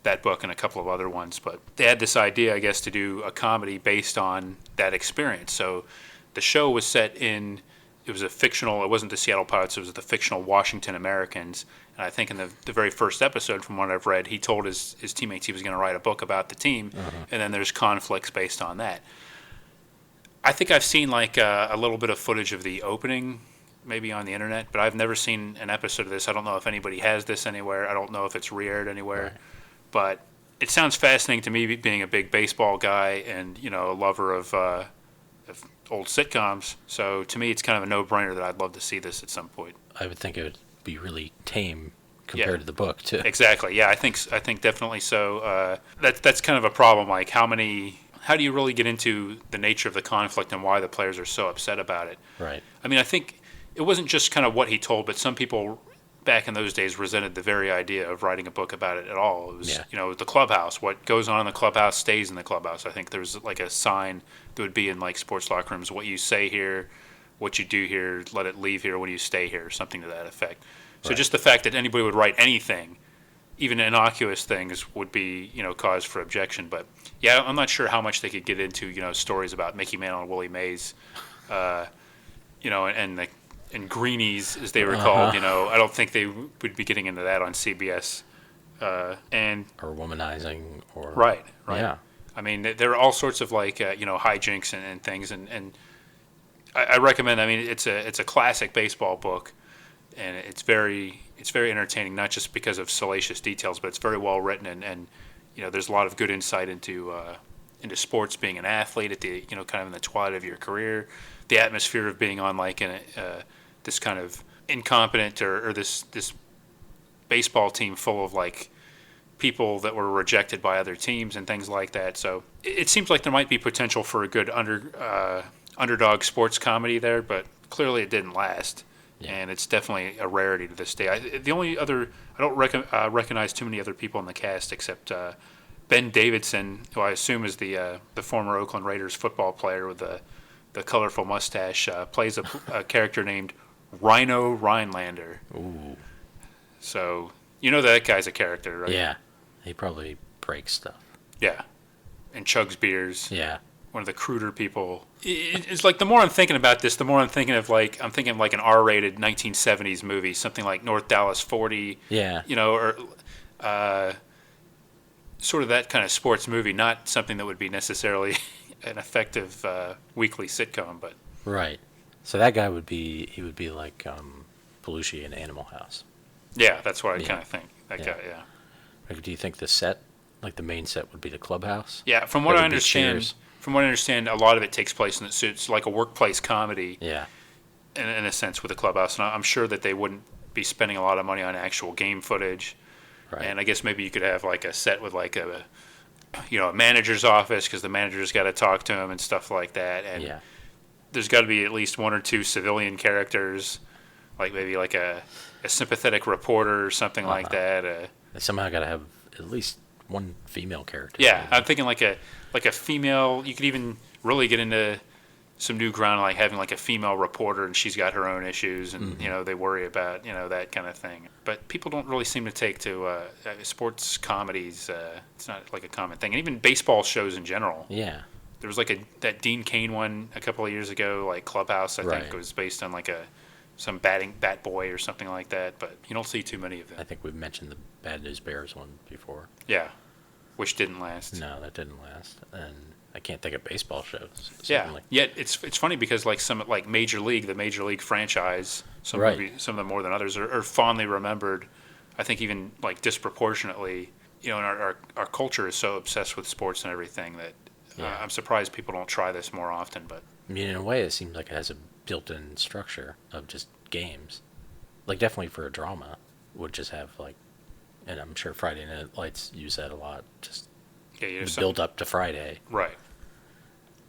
that book and a couple of other ones. But they had this idea, I guess, to do a comedy based on that experience. So the show was set in, it was a fictional, it wasn't the Seattle Pirates, it was the fictional Washington Americans. And I think in the very first episode, from what I've read, he told his teammates he was going to write a book about the team, and then there's conflicts based on that. I think I've seen like a little bit of footage of the opening, maybe on the internet, but I've never seen an episode of this. I don't know if anybody has this anywhere. I don't know if it's re-aired anywhere. Right. But it sounds fascinating to me, being a big baseball guy and a lover of old sitcoms. So to me, it's kind of a no-brainer that I'd love to see this at some point. I would think it would be really tame compared to the book too. Exactly. Yeah, I think definitely so. That's kind of a problem. Like how do you really get into the nature of the conflict and why the players are so upset about it? Right. I mean, I think it wasn't just kind of what he told, but some people back in those days resented the very idea of writing a book about it at all. It was, the clubhouse. What goes on in the clubhouse stays in the clubhouse. I think there's like a sign that would be in like sports locker rooms: what you say here, what you do here, let it leave here when you stay here, something to that effect. So just the fact that anybody would write anything, even innocuous things, would be, cause for objection. But yeah, I'm not sure how much they could get into, stories about Mickey Mantle and Willie Mays, and Greenies, as they were called. I don't think they would be getting into that on CBS. Or womanizing, or right. Yeah. I mean, there are all sorts of like hijinks and things, and I recommend. I mean, it's a classic baseball book, and it's very entertaining, not just because of salacious details, but it's very well written, and there's a lot of good insight into sports, being an athlete at the kind of in the twilight of your career, the atmosphere of being on like this kind of incompetent or this baseball team full of like people that were rejected by other teams and things like that. So it seems like there might be potential for a good underdog sports comedy there, but clearly it didn't last. Yeah. And it's definitely a rarity to this day. I don't recognize too many other people in the cast except Ben Davidson, who I assume is the former Oakland Raiders football player with the colorful mustache, plays a character named Rhino Rhinelander. Ooh. So that guy's a character, right? Yeah, he probably breaks stuff. Yeah, and chugs beers. Yeah. One of the cruder people. It's like the more I'm thinking about this, the more I'm thinking of like an R-rated 1970s movie, something like North Dallas 40. Yeah. Or sort of that kind of sports movie, not something that would be necessarily an effective weekly sitcom, but. Right. So that guy would be like Belushi in Animal House. Yeah, that's what I kind of think. That guy, yeah. Like, do you think the set, like the main set, would be the clubhouse? Yeah, from what I understand, a lot of it takes place in it's like a workplace comedy. Yeah. In a sense, with the clubhouse, and I'm sure that they wouldn't be spending a lot of money on actual game footage. Right. And I guess maybe you could have like a set with like a manager's office, because the manager's got to talk to him and stuff like that. And there's got to be at least one or two civilian characters, like maybe like a sympathetic reporter or something like that. They somehow got to have at least one female character. Yeah, I'm thinking like a female. You could even really get into some new ground, like having like a female reporter, and she's got her own issues, and they worry about that kind of thing. But people don't really seem to take to sports comedies. It's not like a common thing, and even baseball shows in general. Yeah. There was like that Dean Cain one a couple of years ago, like Clubhouse. I think it was based on like some bat boy or something like that. But you don't see too many of them. I think we've mentioned the Bad News Bears one before. Yeah. which didn't last. No, that didn't last. And I can't think of baseball shows. Yeah, Certainly. yet it's funny because like some like Major League, the Major League franchise, some Right. maybe some of them more than others are fondly remembered. I think even like disproportionately, and our culture is so obsessed with sports and everything that Yeah. I'm surprised people don't try this more often. But I mean, in a way, it seems like it has a built-in structure of just games. Like, definitely for a drama, would just have, like, and I'm sure Friday Night Lights use that a lot, just yeah, the build up to Friday. Right.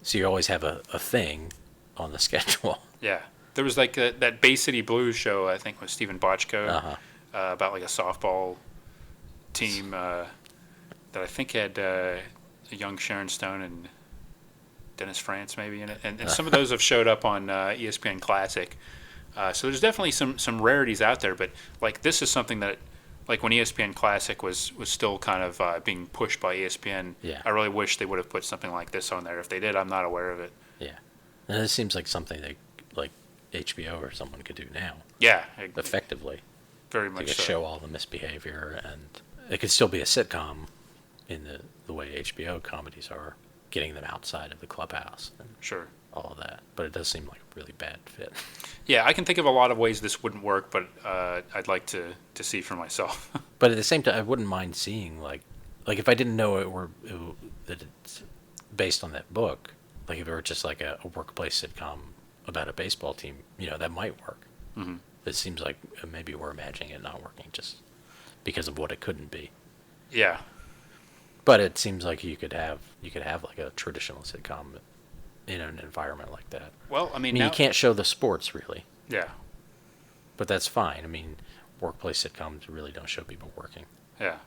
So you always have a thing on the schedule. Yeah. There was like that Bay City Blues show, I think, with Stephen Bochco, Uh-huh. about like a softball team that I think had a young Sharon Stone and Dennis France maybe in it. And some of those have showed up on ESPN Classic. So there's definitely some rarities out there, but like this is something that, like when ESPN Classic was still kind of being pushed by ESPN, Yeah. I really wish they would have put something like this on there. If they did, I'm not aware of it. Yeah. And it seems like something that, like, HBO or someone could do now, Yeah, effectively. very They much could so. show all the misbehavior, and it could still be a sitcom in the way HBO comedies are, getting them outside of the clubhouse and Sure. all of that. But it does seem like a really bad fit. Yeah, I can think of a lot of ways this wouldn't work, but I'd like to see for myself. But at the same time, I wouldn't mind seeing, like if I didn't know that it's based on that book, like if it were just like a workplace sitcom about a baseball team, that might work. Mm-hmm. It seems like maybe we're imagining it not working just because of what it couldn't be. Yeah. But it seems like you could have like a traditional sitcom in an environment like that. Well, I I mean, mean, now, you can't show the sports really, Yeah. but that's fine. I mean, workplace sitcoms really don't show people working. Yeah.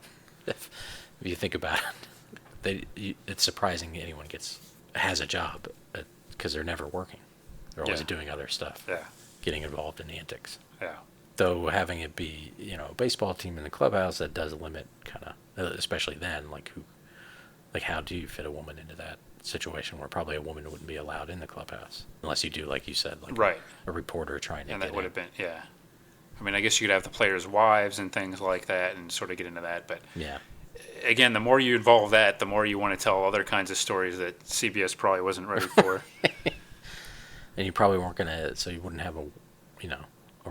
If you think about it, it's surprising anyone has a job because they're never working. They're always Yeah. doing other stuff, Yeah. getting involved in antics. Yeah. Though having it be, a baseball team in the clubhouse, that does limit kind of, especially then, how do you fit a woman into that situation where probably a woman wouldn't be allowed in the clubhouse unless you do, like you said, like Right. a reporter trying to And get that would in. have been, yeah. I mean, I guess you could have the players' wives and things like that and sort of get into that. But Yeah. again, the more you involve that, the more you want to tell other kinds of stories that CBS probably wasn't ready for. And you probably weren't gonna, so you wouldn't have a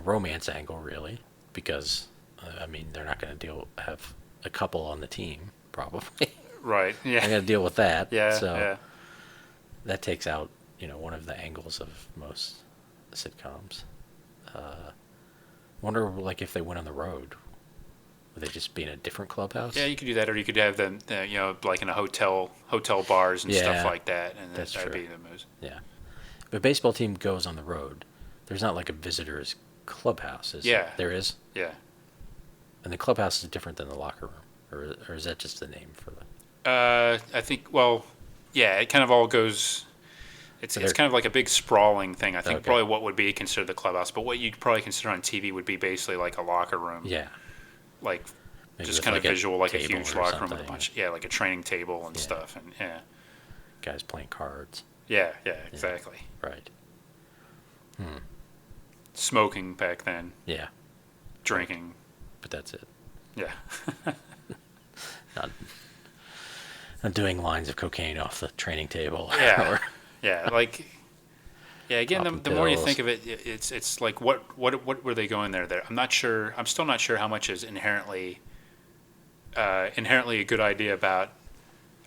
romance angle really, because I mean they're not gonna have a couple on the team probably. Right. I Yeah. got to deal with that. Yeah. So Yeah. that takes out one of the angles of most sitcoms. Wonder like if they went on the road, would they just be in a different clubhouse? Yeah, you could do that, or you could have them, like in a hotel bars and stuff Yeah, like that, and that's that'd true. be the most. Yeah. If a baseball team goes on the road, there's not like a visitor's clubhouse, is Yeah. there? There is? Yeah. And the clubhouse is different than the locker room, or is that just the name for the? I think. Well, yeah. It kind of all goes. It's kind of like a big sprawling thing. I think Okay. probably what would be considered the clubhouse, but what you'd probably consider on TV would be basically like a locker room. Yeah. Like Maybe just with kind like of visual, like a table huge or locker room with a something. bunch. Yeah, like a training table and Yeah. stuff, and yeah. Guys playing cards. Yeah. Exactly. Right. Smoking back then, Yeah. drinking. But that's it. Yeah. Not doing lines of cocaine off the training table. Yeah. or- Yeah, like, yeah. Again, Popping the more you pills. think of it, it's like what were they going there? I'm not sure. I'm still not sure how much is inherently a good idea about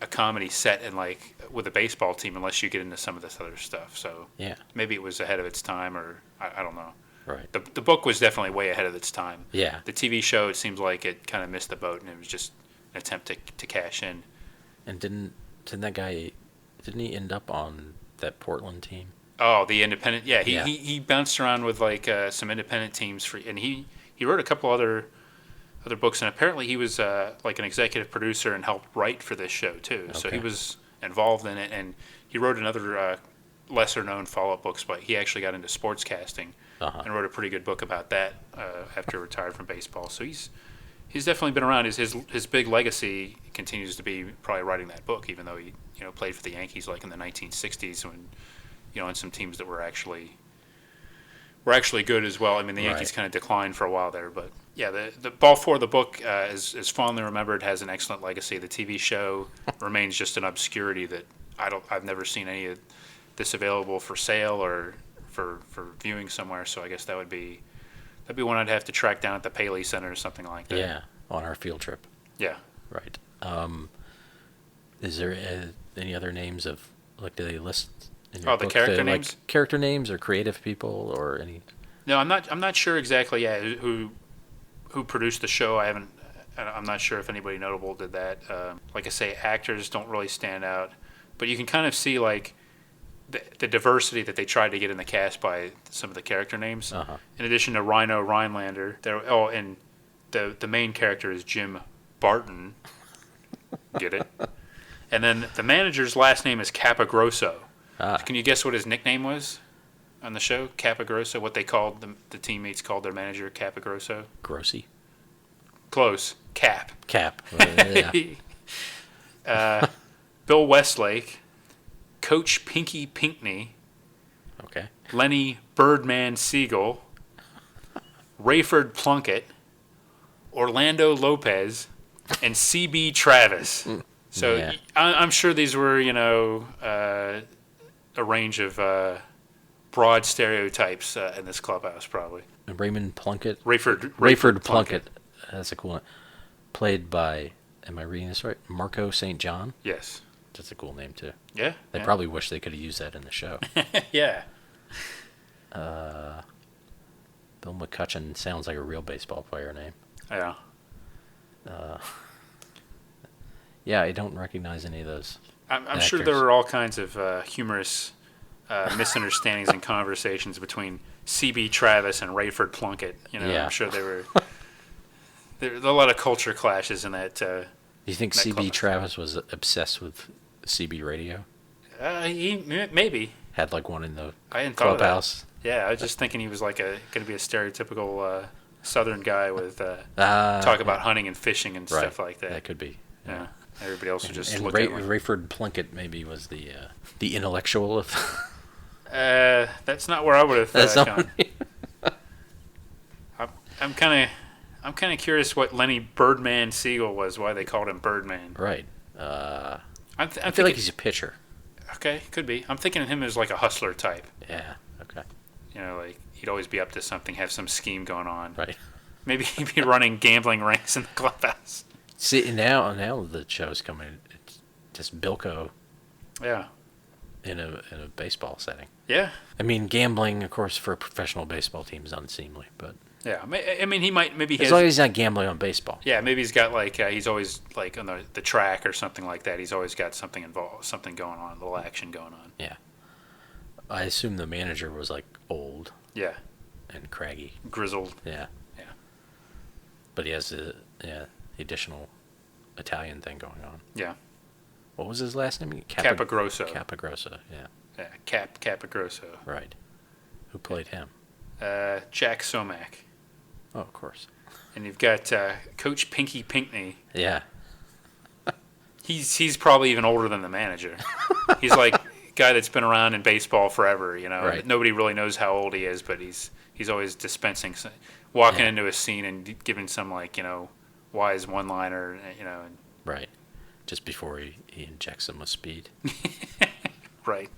a comedy set and like with a baseball team, unless you get into some of this other stuff. So yeah. maybe it was ahead of its time, or I don't know. Right. The book was definitely way ahead of its time. Yeah. The TV show, it seems like it kind of missed the boat, and it was just an attempt to cash in. And didn't that guy? Didn't he end up on that Portland team? Oh, the independent. Yeah, Yeah. he bounced around with like some independent teams and he wrote a couple other books, and apparently he was like an executive producer and helped write for this show too. So he Okay. was involved in it, and he wrote another lesser known follow-up books, but he actually got into sportscasting Uh-huh. and wrote a pretty good book about that after he retired from baseball. So he's definitely been around. His big legacy continues to be probably writing that book, even though he played for the Yankees like in the 1960s when and some teams that were actually good as well. I mean, the Yankees Right. kind of declined for a while there, but Yeah, the Ball 4, the book, is fondly remembered, has an excellent legacy. The TV show remains just an obscurity that I've never seen any of this available for sale or for viewing somewhere. So I guess that'd be one I'd have to track down at the Paley Center or something like that. Yeah, on our field trip. Yeah. Right. Is there any other names of, like, do they list in your the book character like, names? character names or creative people or any? No, I'm not sure exactly. Yeah, who produced the show? I'm not sure if anybody notable did that. Like I say, actors don't really stand out, but you can kind of see like the diversity that they tried to get in the cast by some of the character names. Uh-huh. In addition to Rhino Rhinelander, and the main character is Jim Barton. Get it? And then the manager's last name is Capagrosso. Ah. Can you guess what his nickname was on the show? Capagrosso. What they called the teammates called their manager Capagrosso. Grossy. Close. Cap. Yeah. Bill Westlake, Coach Pinky Pinkney, Okay. Lenny Birdman Siegel, Rayford Plunkett, Orlando Lopez, and C.B. Travis. So Yeah. I'm sure these were, a range of broad stereotypes in this clubhouse, probably. And Raymond Plunkett. Rayford Plunkett. That's a cool one. Played by, am I reading this right? Marco St. John. Yes. That's a cool name too. Yeah. They probably wish they could have used that in the show. Yeah. Bill McCutcheon sounds like a real baseball player name. Yeah. Yeah, I don't recognize any of those. I'm sure there were all kinds of humorous misunderstandings and conversations between C.B. Travis and Rayford Plunkett. Yeah. I'm sure there were a lot of culture clashes in that. Do you think that C.B. clubhouse. Travis was obsessed with CB radio? He maybe. Had like one in the I hadn't thought of that. clubhouse? Yeah, I was just thinking he was like going to be a stereotypical Southern guy with talk about hunting and fishing and stuff like that. That could be. Yeah. Everybody else would just And look Ray, at him. Rayford Plunkett maybe was the intellectual of. That's not where I would have That's gone. not. I'm kind of curious what Lenny Birdman Siegel was. Why they called him Birdman. Right. I'm I feel thinking, like he's a pitcher. okay, could be. I'm thinking of him as like a hustler type. Yeah. Okay. Like he'd always be up to something, have some scheme going on. Right. Maybe he'd be running gambling rings in the clubhouse. See, now the show's coming. It's just Bilko Yeah. in a baseball setting. Yeah. I mean, gambling, of course, for a professional baseball team is unseemly, but Yeah. I mean, he might maybe as long as he's not gambling on baseball. Yeah, maybe he's got like he's always like on the track or something like that. He's always got something involved, something going on, a little action going on. Yeah. I assume the manager was like old Yeah. and craggy. Grizzled. Yeah. Yeah. But he has the additional Italian thing going on. Yeah. What was his last name? Capagrosso. Capagrosso, yeah. Yeah. Capagrosso. Right. Who played him? Jack Somack. Oh, of course. And you've got Coach Pinky Pinkney. Yeah. He's probably even older than the manager. He's like a guy that's been around in baseball forever. Right. Nobody really knows how old he is, but he's always dispensing, walking into a scene and giving some like wise one-liner. And, Right. Just before he injects him with speed. right.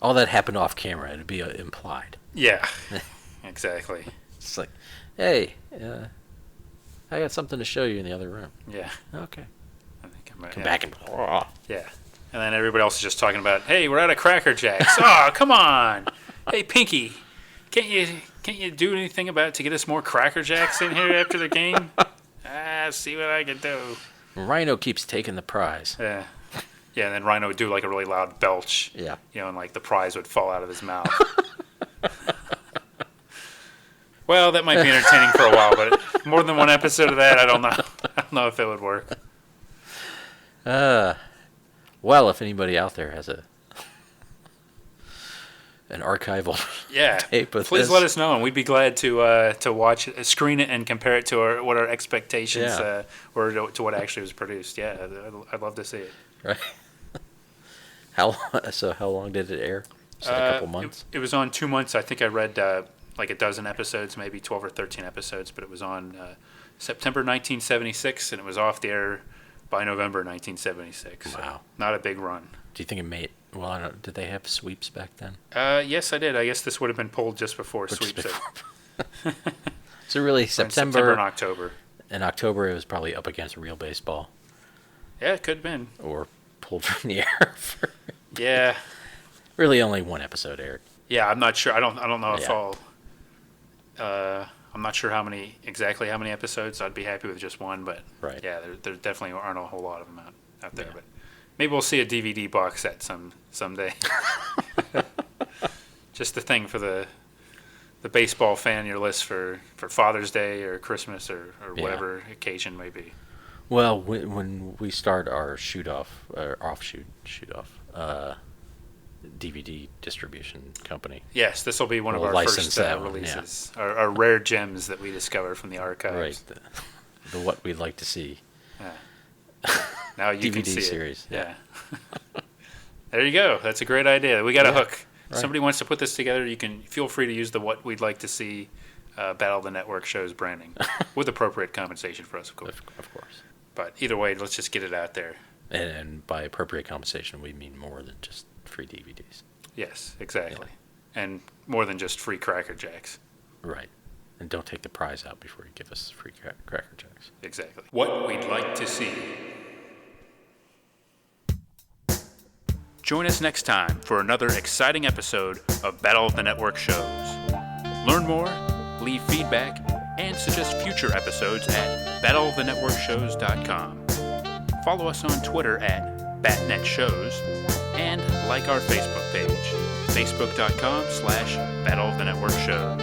All that happened off camera. It'd be implied. Yeah. Exactly. It's like, hey, I got something to show you in the other room. Yeah. Okay. I think Come back and. Yeah. And then everybody else is just talking about, hey, we're out of Cracker Jacks. Oh, come on. Hey, Pinky, can't you do anything to get us more Cracker Jacks in here after the game? See what I can do. Rhino keeps taking the prize. Yeah. Yeah, and then Rhino would do like a really loud belch. Yeah. And like the prize would fall out of his mouth. Well, that might be entertaining for a while, but more than one episode of that, I don't know. I don't know if it would work. Well, if anybody out there has an archival tape of please this. let us know, and we'd be glad to watch it, screen it, and compare it to what our expectations were to what actually was produced. Yeah, I'd love to see it. Right. How long did it air? Just a couple months? It was on 2 months. I think I read like a dozen episodes, maybe 12 or 13 episodes, but it was on September 1976, and it was off the air by November 1976. Wow. So not a big run. Do you think it made? Well, I don't, did they have sweeps back then? Yes, I did. I guess this would have been pulled just before sweeps. So really, September and October. In October, it was probably up against real baseball. Yeah, it could have been. Or pulled from the air. Yeah. Really, only one episode aired. Yeah, I'm not sure. I don't know if Yeah. all. I'm not sure exactly how many episodes. I'd be happy with just one, but Right. yeah, there definitely aren't a whole lot of them out there. Yeah. But maybe we'll see a DVD box set someday. Just a thing for the baseball fan on your list for Father's Day or Christmas or whatever occasion may be. Well, when we start our shoot off DVD distribution company. Yes, this will be one of We'll our license first that one, releases. Our rare gems that we discover from the archives. Right. The what we'd like to see. Yeah. Now you can DVD see series. it. Yeah. There you go. That's a great idea. We got a hook. Right. Somebody wants to put this together, you can feel free to use the what we'd like to see Battle of the Network shows branding with appropriate compensation for us, of course. Of course. But either way, let's just get it out there. And by appropriate compensation, we mean more than just free DVDs. Yes, exactly. And more than just free Cracker Jacks. Right. And don't take the prize out before you give us free Cracker Jacks. Exactly. What we'd like to see. Join us next time for another exciting episode of Battle of the Network shows. Learn more, leave feedback, and suggest future episodes at battleofthenetworkshows.com. Follow us on Twitter at BatNetShows and like our Facebook page, facebook.com/Battle of the Network shows.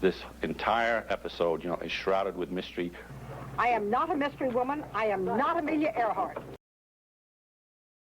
This entire episode, is shrouded with mystery. I am not a mystery woman. I am not Amelia Earhart.